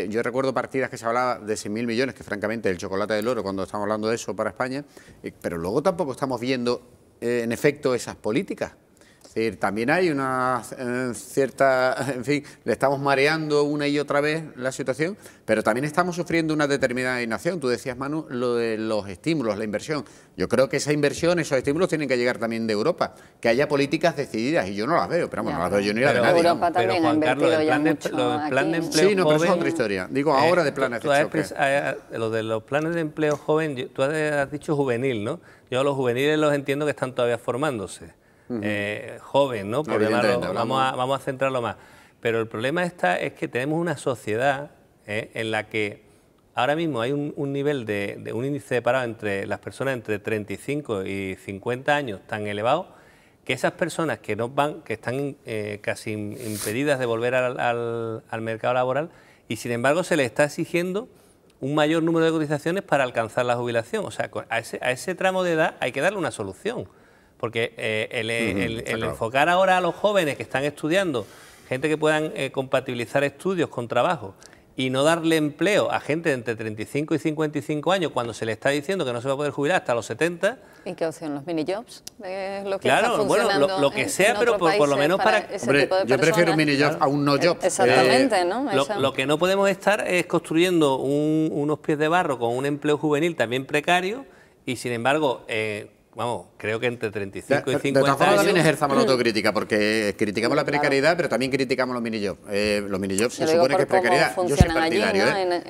Speaker 14: Yo recuerdo partidas que se hablaba de 6.000 millones, que francamente el chocolate del oro cuando estamos hablando de eso para España, pero luego tampoco estamos viendo en efecto esas políticas. Es decir, también hay una cierta, en fin, le estamos mareando una y otra vez la situación, pero también estamos sufriendo una determinada inacción. Tú decías, Manu, lo de los estímulos, la inversión. Yo creo que esa inversión, esos estímulos tienen que llegar también de Europa, que haya políticas decididas, y yo no las veo, pero bueno, no las veo yo ni la de nadie.
Speaker 15: Europa también ha invertido ya mucho
Speaker 13: el plan de empleo
Speaker 14: sí, no, pero eso es otra historia. Digo, ahora de planes de choque.
Speaker 13: Lo de los planes de empleo joven, tú has dicho juvenil, ¿no? Yo a los juveniles los entiendo que están todavía formándose. Joven, ¿no? Por vamos a centrarlo más. Pero el problema es que tenemos una sociedad en la que ahora mismo hay un nivel de un índice de paro entre las personas entre 35 y 50 años tan elevado que esas personas que están casi impedidas de volver al mercado laboral, y sin embargo se les está exigiendo un mayor número de cotizaciones para alcanzar la jubilación. O sea, a ese tramo de edad hay que darle una solución. Porque el enfocar ahora a los jóvenes que están estudiando, gente que puedan compatibilizar estudios con trabajo, y no darle empleo a gente de entre 35 y 55 años cuando se le está diciendo que no se va a poder jubilar hasta los 70...
Speaker 15: ¿Y qué opción? ¿Los minijobs? Lo que
Speaker 13: claro, bueno, lo que sea, pero por lo menos para
Speaker 14: hombre, yo prefiero un minijob a un no job.
Speaker 15: Exactamente, ¿no?
Speaker 13: Lo que no podemos estar es construyendo unos pies de barro con un empleo juvenil también precario, y sin embargo... vamos, creo que entre 35 y 50
Speaker 14: de todas formas,
Speaker 13: años...
Speaker 14: también ejerzamos la autocrítica, porque criticamos la precariedad, pero también criticamos los minijobs. Los minijobs se supone que es precariedad. Yo soy partidario,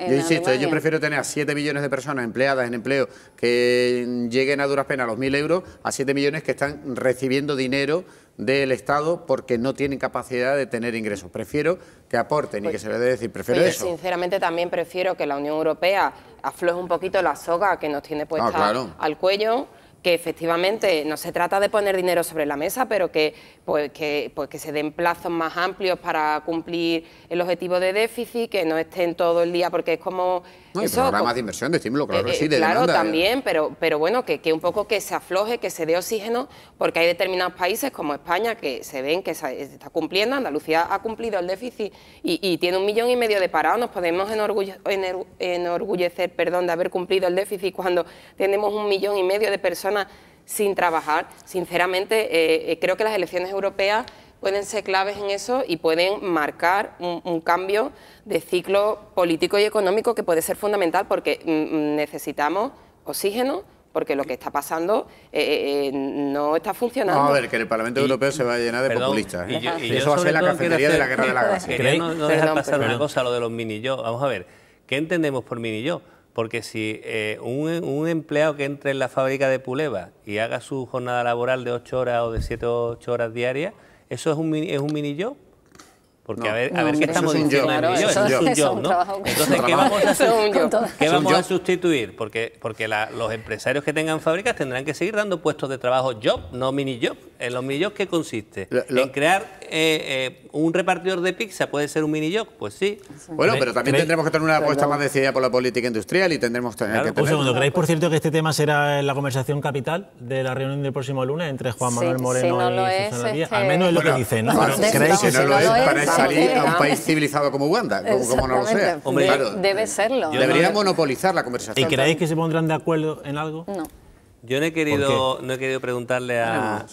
Speaker 14: yo insisto, yo prefiero tener a 7 millones de personas empleadas en empleo que lleguen a duras penas a los 1.000 euros, a 7 millones que están recibiendo dinero del Estado porque no tienen capacidad de tener ingresos. Prefiero que aporten y que se les debe decir, prefiero eso.
Speaker 16: Sinceramente también prefiero que la Unión Europea afloje un poquito la soga que nos tiene puesta al cuello, que efectivamente no se trata de poner dinero sobre la mesa, pero que se den plazos más amplios para cumplir el objetivo de déficit, que no estén todo el día, porque es como...
Speaker 14: No, y programas de inversión, de estímulo, claro, sí, de
Speaker 16: claro,
Speaker 14: demanda.
Speaker 16: También, pero bueno, que un poco que se afloje, que se dé oxígeno, porque hay determinados países como España que se ven que se está cumpliendo. Andalucía ha cumplido el déficit y tiene 1,5 millones de parados. Nos podemos enorgullecer de haber cumplido el déficit cuando tenemos 1,5 millones de personas sin trabajar. Sinceramente, creo que las elecciones europeas pueden ser claves en eso y pueden marcar un cambio de ciclo político y económico que puede ser fundamental, porque necesitamos oxígeno, porque lo que está pasando no está funcionando.
Speaker 14: Vamos a ver, que el Parlamento Europeo se va a llenar de populistas. Y eso va a ser la cafetería de la guerra de la galaxia.
Speaker 13: Quería no dejar pasar una cosa, lo de los mini-yo. Vamos a ver, ¿qué entendemos por mini-yo? Porque si un empleado que entre en la fábrica de Puleva y haga su jornada laboral de 8 horas o de 7 o 8 horas diarias, ¿eso es un mini-job? Porque no, a ver qué estamos diciendo. Eso es un job, ¿no? Entonces, ¿qué vamos a sustituir? Porque los empresarios que tengan fábricas tendrán que seguir dando puestos de trabajo job, no mini-job. ¿En los mini-jobs qué consiste? ¿En crear un repartidor de pizza puede ser un mini-job? Pues sí.
Speaker 14: Bueno, pero también tendremos que tener una apuesta más decidida por la política industrial y tendremos que tener...
Speaker 1: Un segundo, ¿creéis, por cierto, que este tema será la conversación capital de la reunión del próximo lunes entre Juan Manuel Moreno y Susana Díaz? Al menos es lo que dicen, ¿no?
Speaker 14: ¿Creéis que no lo es para salir a un país civilizado como Uganda? Como no lo sea.
Speaker 15: Debe serlo.
Speaker 14: Debería monopolizar la conversación.
Speaker 1: ¿Y creéis que se pondrán de acuerdo en algo?
Speaker 15: No.
Speaker 13: Yo no he querido preguntarle a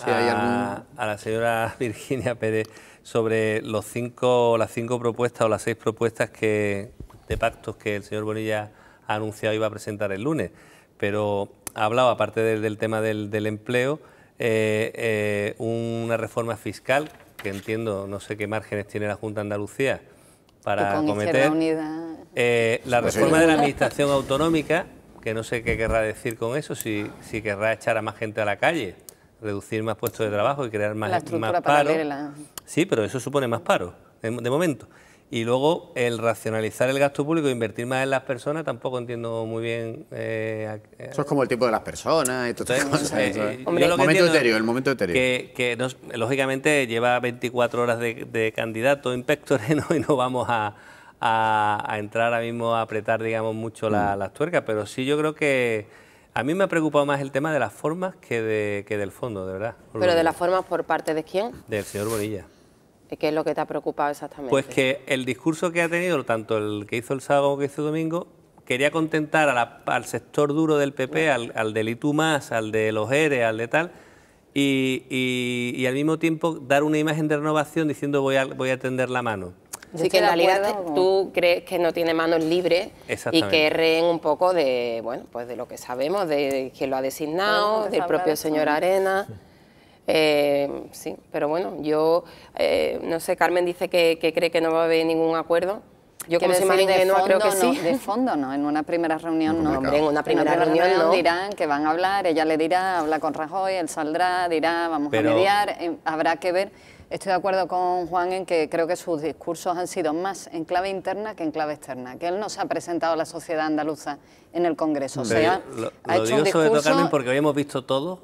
Speaker 13: la señora Virginia Pérez sobre las 5 propuestas o las 6 propuestas de pactos que el señor Bonilla ha anunciado iba a presentar el lunes, pero ha hablado, aparte del tema del empleo, una reforma fiscal que entiendo, no sé qué márgenes tiene la Junta de Andalucía para acometer, la reforma de la Administración Autonómica, que no sé qué querrá decir con eso, si querrá echar a más gente a la calle, reducir más puestos de trabajo y crear más paro. Sí, pero eso supone más paro, de momento. Y luego el racionalizar el gasto público e invertir más en las personas, tampoco entiendo muy bien...
Speaker 14: eso es como el tipo de las personas y todo eso.
Speaker 13: El momento etéreo. Que lógicamente lleva 24 horas de candidato inspectores y no vamos a entrar ahora mismo a apretar, digamos, mucho las tuercas, pero sí yo creo que a mí me ha preocupado más el tema de las formas que del fondo, de verdad.
Speaker 16: ¿Pero de las formas por parte de quién?
Speaker 13: Del señor Bonilla.
Speaker 16: ¿Qué es lo que te ha preocupado exactamente?
Speaker 13: Pues que el discurso que ha tenido, tanto el que hizo el sábado como el que hizo el domingo, quería contentar al sector duro del PP, al del Y tú más, al de los ERE, al de tal, y al mismo tiempo dar una imagen de renovación diciendo voy a tender la mano.
Speaker 16: Sí, que en realidad tú crees que no tiene manos libres y que reen un poco de, bueno, pues de lo que sabemos, de quién lo ha designado, del propio señor Arenas. Sí, pero bueno, yo no sé, Carmen dice que cree que no va a haber ningún acuerdo. Yo como se imagina que no, creo que sí.
Speaker 15: De fondo no, en una primera reunión no.
Speaker 16: Hombre, en una primera reunión no.
Speaker 15: Dirán que van a hablar, ella le dirá, habla con Rajoy, él saldrá, dirá, vamos a mediar, habrá que ver. Estoy de acuerdo con Juan en que creo que sus discursos han sido más en clave interna que en clave externa, que él no se ha presentado a la sociedad andaluza en el Congreso. O sea,
Speaker 13: ha hecho un discurso sobre todo, Carmen, porque hoy hemos visto todos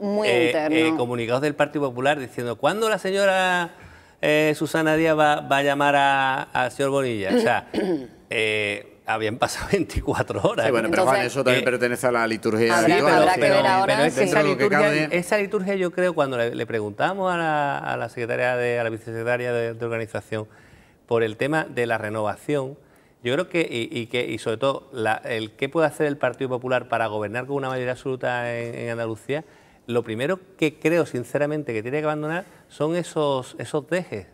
Speaker 13: comunicados del Partido Popular diciendo ¿cuándo la señora Susana Díaz va a llamar al señor Bonilla? O sea, habían pasado 24 horas.
Speaker 14: Sí, bueno, pero Juan, eso también pertenece a la liturgia habitual.
Speaker 15: Habrá que ver ahora.
Speaker 13: Pero esa liturgia, yo creo, cuando le preguntamos a la secretaria, a la vicesecretaria de organización por el tema de la renovación, yo creo que, y sobre todo, el qué puede hacer el Partido Popular para gobernar con una mayoría absoluta en Andalucía, lo primero que creo, sinceramente, que tiene que abandonar son esos dejes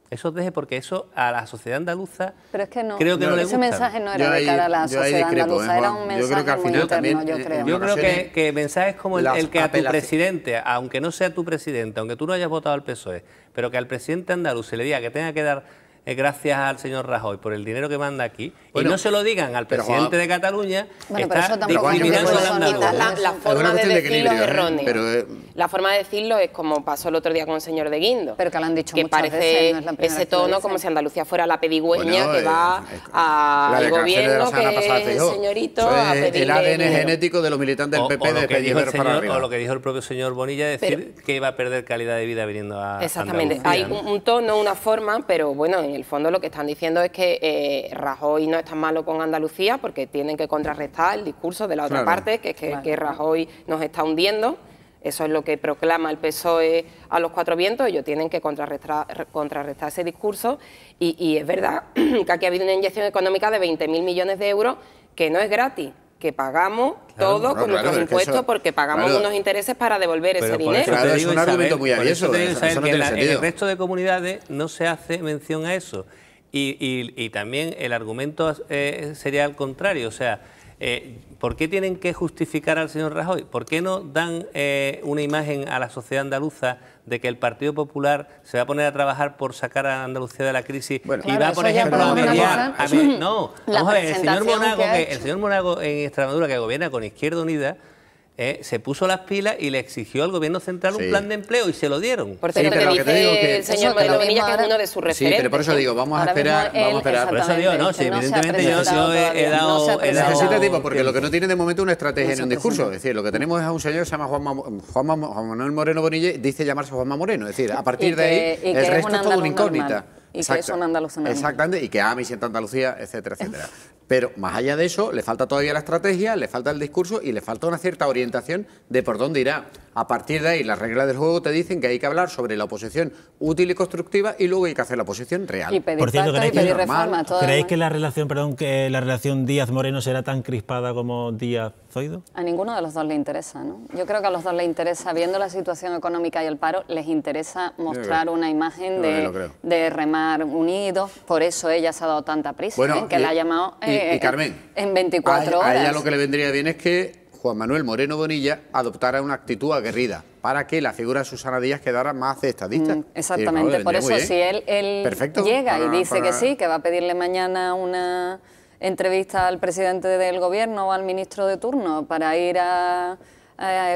Speaker 13: esos dejes, porque eso a la sociedad andaluza
Speaker 15: pero es que no,
Speaker 13: creo que no le gusta.
Speaker 15: Ese mensaje no era de cara a la sociedad andaluza, era un mensaje muy interno, yo creo.
Speaker 13: Yo creo que mensajes como el que a tu presidente, aunque no sea tu presidente, aunque tú no hayas votado al PSOE, pero que al presidente andaluz se le diga que tenga que dar gracias al señor Rajoy por el dinero que manda aquí, y no se lo digan al presidente de Cataluña, está discriminando al andaluz.
Speaker 16: La forma de decirlo es errónea. La forma de decirlo es como pasó el otro día con el señor de Guindo.
Speaker 15: Pero que lo han dicho
Speaker 16: que
Speaker 15: muchas
Speaker 16: parece
Speaker 15: veces, no es la primera
Speaker 16: ese
Speaker 15: vez que lo
Speaker 16: tono
Speaker 15: dicen.
Speaker 16: como si Andalucía fuera la pedigüeña que va al gobierno, que el señorito a pedirle
Speaker 14: el ADN
Speaker 16: dinero.
Speaker 14: genético de los militantes del PP de pedir para arriba.
Speaker 13: O lo que dijo el propio señor Bonilla, decir que iba a perder calidad de vida viniendo a
Speaker 16: Exactamente,
Speaker 13: Andalucía,
Speaker 16: hay un tono, una forma, pero bueno, en el fondo lo que están diciendo es que Rajoy no es tan malo con Andalucía porque tienen que contrarrestar el discurso de la otra parte, que es que Rajoy nos está hundiendo. Eso es lo que proclama el PSOE a los cuatro vientos. Ellos tienen que contrarrestar ese discurso y es verdad que aquí ha habido una inyección económica de 20.000 millones de euros que no es gratis, que pagamos todos con nuestros impuestos porque pagamos unos intereses para devolver ese dinero.
Speaker 14: Claro, es un argumento muy avieso.
Speaker 13: En el resto de comunidades no se hace mención a eso. Y también el argumento sería al contrario, o sea, ¿por qué tienen que justificar al señor Rajoy? ¿Por qué no dan una imagen a la sociedad andaluza de que el Partido Popular se va a poner a trabajar por sacar a Andalucía de la crisis y va, por ejemplo, a mediar? No, vamos a ver, el señor Monago en Extremadura, que gobierna con Izquierda Unida, se puso las pilas y le exigió al gobierno central un plan de empleo y se lo dieron.
Speaker 16: Por cierto, que dice el señor Moreno Bonilla que es uno de sus referentes.
Speaker 14: Sí, pero por eso digo, vamos a esperar.
Speaker 13: Por eso digo, no, si evidentemente yo he dado...
Speaker 14: Necesita tiempo, porque lo que no tiene de momento es una estrategia ni un discurso. Es decir, lo que tenemos es a un señor que se llama Juan Manuel Moreno Bonilla y dice llamarse Juanma Moreno. Es decir, a partir de ahí, el resto es todo una incógnita.
Speaker 15: Y que es un andaluz normal.
Speaker 14: Exactamente, y que ama y sienta Andalucía, etcétera, etcétera. Pero más allá de eso, le falta todavía la estrategia, le falta el discurso y le falta una cierta orientación de por dónde irá. A partir de ahí, las reglas del juego te dicen que hay que hablar sobre la oposición útil y constructiva y luego hay que hacer la oposición real.
Speaker 15: Y pedir pactos y pedir reformas.
Speaker 1: ¿Creéis que la relación Díaz-Moreno será tan crispada como Díaz-Zoido?
Speaker 15: A ninguno de los dos le interesa, ¿no? Yo creo que a los dos les interesa, viendo la situación económica y el paro, les interesa mostrar una imagen de remar unidos. Por eso ella se ha dado tanta prisa, que la ha llamado
Speaker 14: Carmen,
Speaker 15: en 24 horas.
Speaker 14: A ella lo que le vendría bien es que Juan Manuel Moreno Bonilla adoptara una actitud aguerrida para que la figura de Susana Díaz quedara más aceptadista.
Speaker 15: Exactamente, por eso si él llega y dice que sí, que va a pedirle mañana una entrevista al presidente del gobierno o al ministro de turno para ir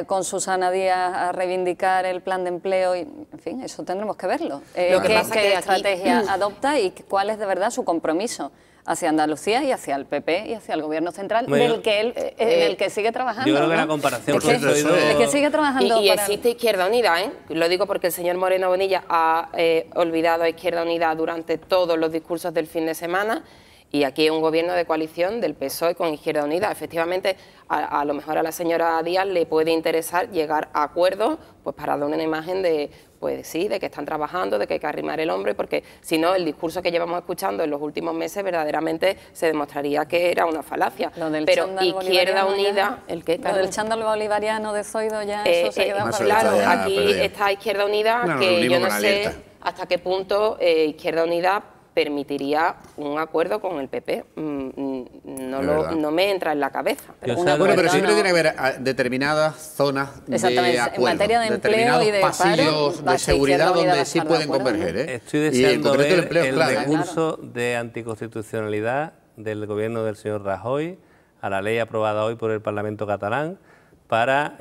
Speaker 15: con Susana Díaz a reivindicar el plan de empleo, y, en fin, eso tendremos que verlo. ¿Qué estrategia adopta y cuál es de verdad su compromiso hacia Andalucía y hacia el PP y hacia el gobierno central, del que él, en el que sigue trabajando?
Speaker 13: Yo creo que la comparación
Speaker 15: el que sigue trabajando
Speaker 16: y existe Izquierda Unida, lo digo porque el señor Moreno Bonilla ha olvidado a Izquierda Unida durante todos los discursos del fin de semana. Y aquí hay un gobierno de coalición del PSOE con Izquierda Unida. Efectivamente, a lo mejor a la señora Díaz le puede interesar llegar a acuerdos pues para dar una imagen de, pues sí, de que están trabajando, de que hay que arrimar el hombro, porque si no, el discurso que llevamos escuchando en los últimos meses verdaderamente se demostraría que era una falacia. Pero Izquierda Unida...
Speaker 15: Lo del chándal bolivariano de Zoido ya eso se queda para
Speaker 16: claro, aquí está Izquierda Unida, que yo no sé hasta qué punto Izquierda Unida permitiría un acuerdo con el PP. No me entra en la cabeza.
Speaker 14: Pero siempre tiene que haber determinadas zonas de acuerdo,
Speaker 15: en materia de empleo y de
Speaker 14: pasillos de seguridad donde sí pueden converger.
Speaker 13: Estoy deseando ver el recurso de anticonstitucionalidad del gobierno del señor Rajoy a la ley aprobada hoy por el Parlamento catalán para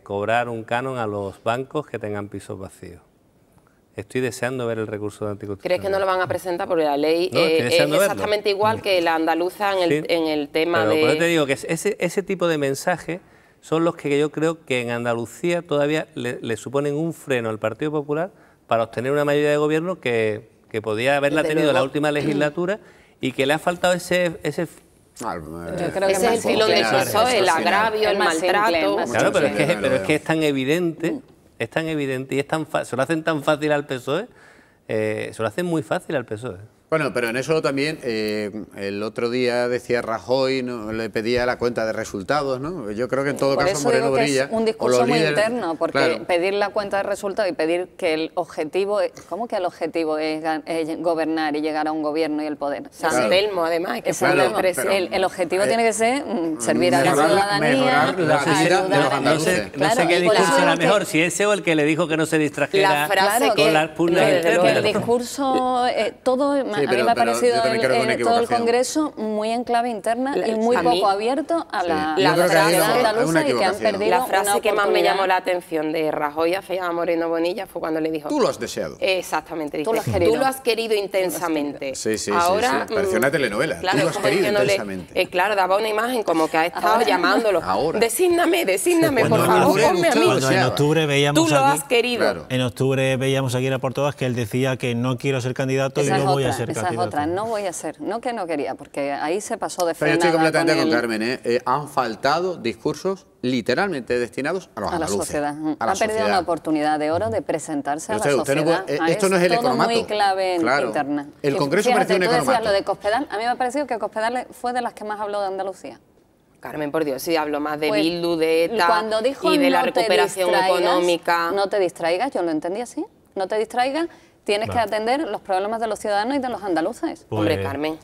Speaker 13: cobrar un canon a los bancos que tengan pisos vacíos. Estoy deseando ver el recurso de anticonstitucionalidad.
Speaker 16: ¿Crees que no lo van a presentar? Porque la ley es exactamente igual que la andaluza en el tema de...
Speaker 13: Por eso te digo que ese tipo de mensajes son los que yo creo que en Andalucía todavía le suponen un freno al Partido Popular para obtener una mayoría de gobierno que podía haberla tenido en la última legislatura y que le ha faltado ese
Speaker 16: ese es el filón del PSOE, el agravio, el maltrato.
Speaker 13: Claro, pero es que es tan evidente... Es tan evidente y se lo hacen tan fácil al PSOE, se lo hacen muy fácil al PSOE.
Speaker 14: Bueno, pero en eso también, el otro día decía Rajoy, ¿no? Le pedía la cuenta de resultados, ¿no? Yo creo que en todo caso Moreno Bonilla...
Speaker 15: Es un discurso muy interno, porque pedir la cuenta de resultados y pedir que el objetivo... ¿Cómo que el objetivo es gobernar y llegar a un gobierno y el poder?
Speaker 16: San Telmo, además. Que
Speaker 15: el objetivo tiene que ser servir a la ciudadanía,
Speaker 14: la vida de los andaluces.
Speaker 17: No sé qué discurso era mejor, si ese o el que le dijo que no se distrajera con las pugnas internas.
Speaker 15: El discurso, todo... A mí me ha parecido todo el Congreso muy en clave interna y muy poco abierto a la sociedad andaluza y que han perdido
Speaker 16: la frase que más me llamó la atención de Rajoy a Moreno Bonilla fue cuando le dijo...
Speaker 14: Tú lo has deseado.
Speaker 16: Exactamente. Dice, tú lo has querido intensamente.
Speaker 14: Sí.
Speaker 16: Ahora,
Speaker 14: parecía una telenovela.
Speaker 16: Claro,
Speaker 14: tú lo has querido intensamente.
Speaker 16: Claro, daba una imagen como que ha estado llamándolo. Desígname, por favor, ponme a mí.
Speaker 1: Cuando en octubre veíamos
Speaker 16: tú lo has querido.
Speaker 1: En octubre veíamos aquí era por todas que él decía que no quiero ser candidato y no voy a ser candidato.
Speaker 15: Esa es otra, no voy a ser, no que no quería, porque ahí se pasó de
Speaker 14: frenada. Pero yo estoy completamente con Carmen, han faltado discursos literalmente destinados a los andaluces.
Speaker 15: Sociedad. Ha perdido una oportunidad de oro de presentarse a la sociedad.
Speaker 14: Esto no es el economato.
Speaker 15: Muy clave interna.
Speaker 14: El Congreso parecía un economato.
Speaker 15: Decías lo de Cospedal, a mí me ha parecido que Cospedal fue de las que más habló de Andalucía.
Speaker 16: Carmen, por Dios, sí hablo más de Bildu, de ETA
Speaker 15: cuando dijo
Speaker 16: y de la recuperación económica.
Speaker 15: No te distraigas, yo lo entendí así. No te distraigas. Tienes que atender los problemas de los ciudadanos y de los andaluces.
Speaker 16: Pues, hombre, Carmen,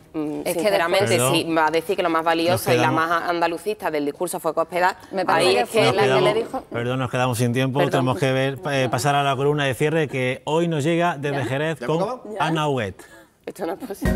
Speaker 16: sinceramente, si va a decir que lo más valioso y la más andalucista del discurso fue Cospedal,
Speaker 15: me parece que la que le dijo...
Speaker 1: Perdón, nos quedamos sin tiempo, tenemos que pasar a la columna de cierre que hoy nos llega desde Jerez con Ana Huguet.
Speaker 16: Esto no es posible.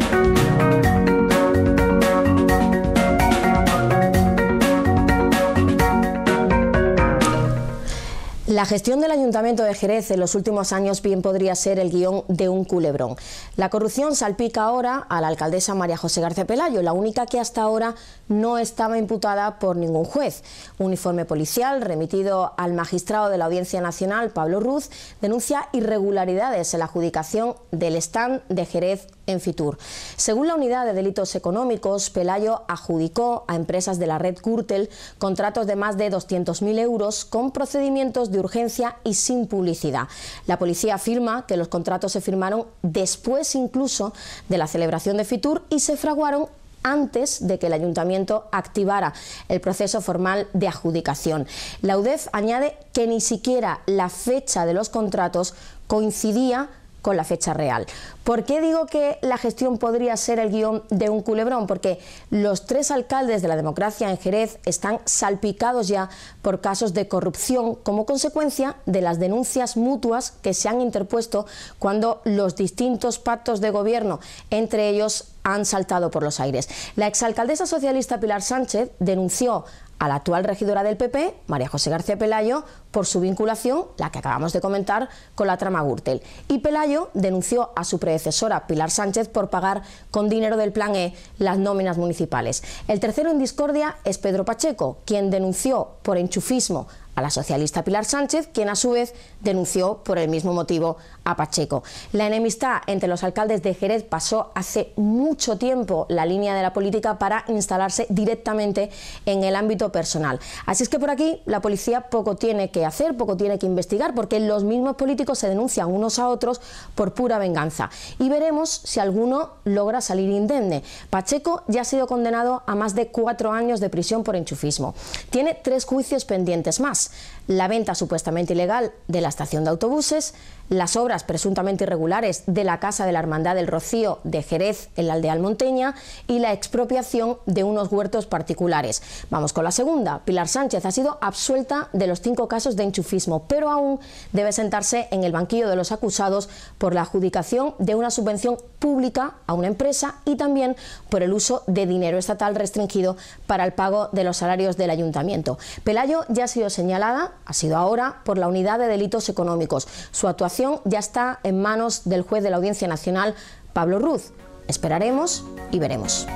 Speaker 18: La gestión del Ayuntamiento de Jerez en los últimos años bien podría ser el guión de un culebrón. La corrupción salpica ahora a la alcaldesa María José García Pelayo, la única que hasta ahora no estaba imputada por ningún juez. Un informe policial remitido al magistrado de la Audiencia Nacional, Pablo Ruz, denuncia irregularidades en la adjudicación del stand de Jerez en Fitur. Según la Unidad de Delitos Económicos, Pelayo adjudicó a empresas de la red Gürtel contratos de más de 200.000 euros con procedimientos de urgencia y sin publicidad. La policía afirma que los contratos se firmaron después incluso de la celebración de Fitur y se fraguaron antes de que el Ayuntamiento activara el proceso formal de adjudicación. La UDEF añade que ni siquiera la fecha de los contratos coincidía con la fecha real. ¿Por qué digo que la gestión podría ser el guión de un culebrón? Porque los 3 alcaldes de la democracia en Jerez están salpicados ya por casos de corrupción como consecuencia de las denuncias mutuas que se han interpuesto cuando los distintos pactos de gobierno entre ellos han saltado por los aires. La exalcaldesa socialista Pilar Sánchez denunció a la actual regidora del PP, María José García Pelayo, por su vinculación, la que acabamos de comentar, con la trama Gürtel. Y Pelayo denunció a su predecesora, Pilar Sánchez, por pagar con dinero del Plan E las nóminas municipales. El tercero en discordia es Pedro Pacheco, quien denunció por enchufismo a la socialista Pilar Sánchez, quien a su vez denunció por el mismo motivo a Pacheco. La enemistad entre los alcaldes de Jerez pasó hace mucho tiempo la línea de la política para instalarse directamente en el ámbito personal. Así es que por aquí la policía poco tiene que hacer, poco tiene que investigar, porque los mismos políticos se denuncian unos a otros por pura venganza. Y veremos si alguno logra salir indemne. Pacheco ya ha sido condenado a más de 4 años de prisión por enchufismo. Tiene 3 juicios pendientes más: la venta supuestamente ilegal de la estación de autobuses, las obras presuntamente irregulares de la Casa de la Hermandad del Rocío de Jerez en la aldea Almonteña y la expropiación de unos huertos particulares. Vamos con la segunda. Pilar Sánchez ha sido absuelta de los 5 casos de enchufismo, pero aún debe sentarse en el banquillo de los acusados por la adjudicación de una subvención pública a una empresa y también por el uso de dinero estatal restringido para el pago de los salarios del ayuntamiento. Pelayo ya ha sido señalada, ha sido ahora, por la Unidad de Delitos Económicos. Su actuación ya está en manos del juez de la Audiencia Nacional, Pablo Ruz. Esperaremos y veremos.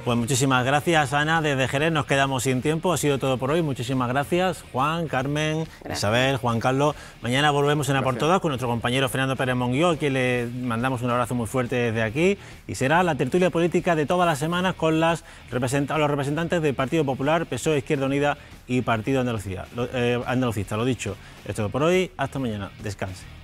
Speaker 1: Pues muchísimas gracias, Ana. Desde Jerez nos quedamos sin tiempo. Ha sido todo por hoy. Muchísimas gracias, Juan, Carmen, Isabel, Juan Carlos. Mañana volvemos en A por Todas con nuestro compañero Fernando Pérez Monguió, a quien le mandamos un abrazo muy fuerte desde aquí. Y será la tertulia política de todas las semanas con los representantes del Partido Popular, PSOE, Izquierda Unida y Partido Andalucista. Lo dicho, es todo por hoy. Hasta mañana. Descanse.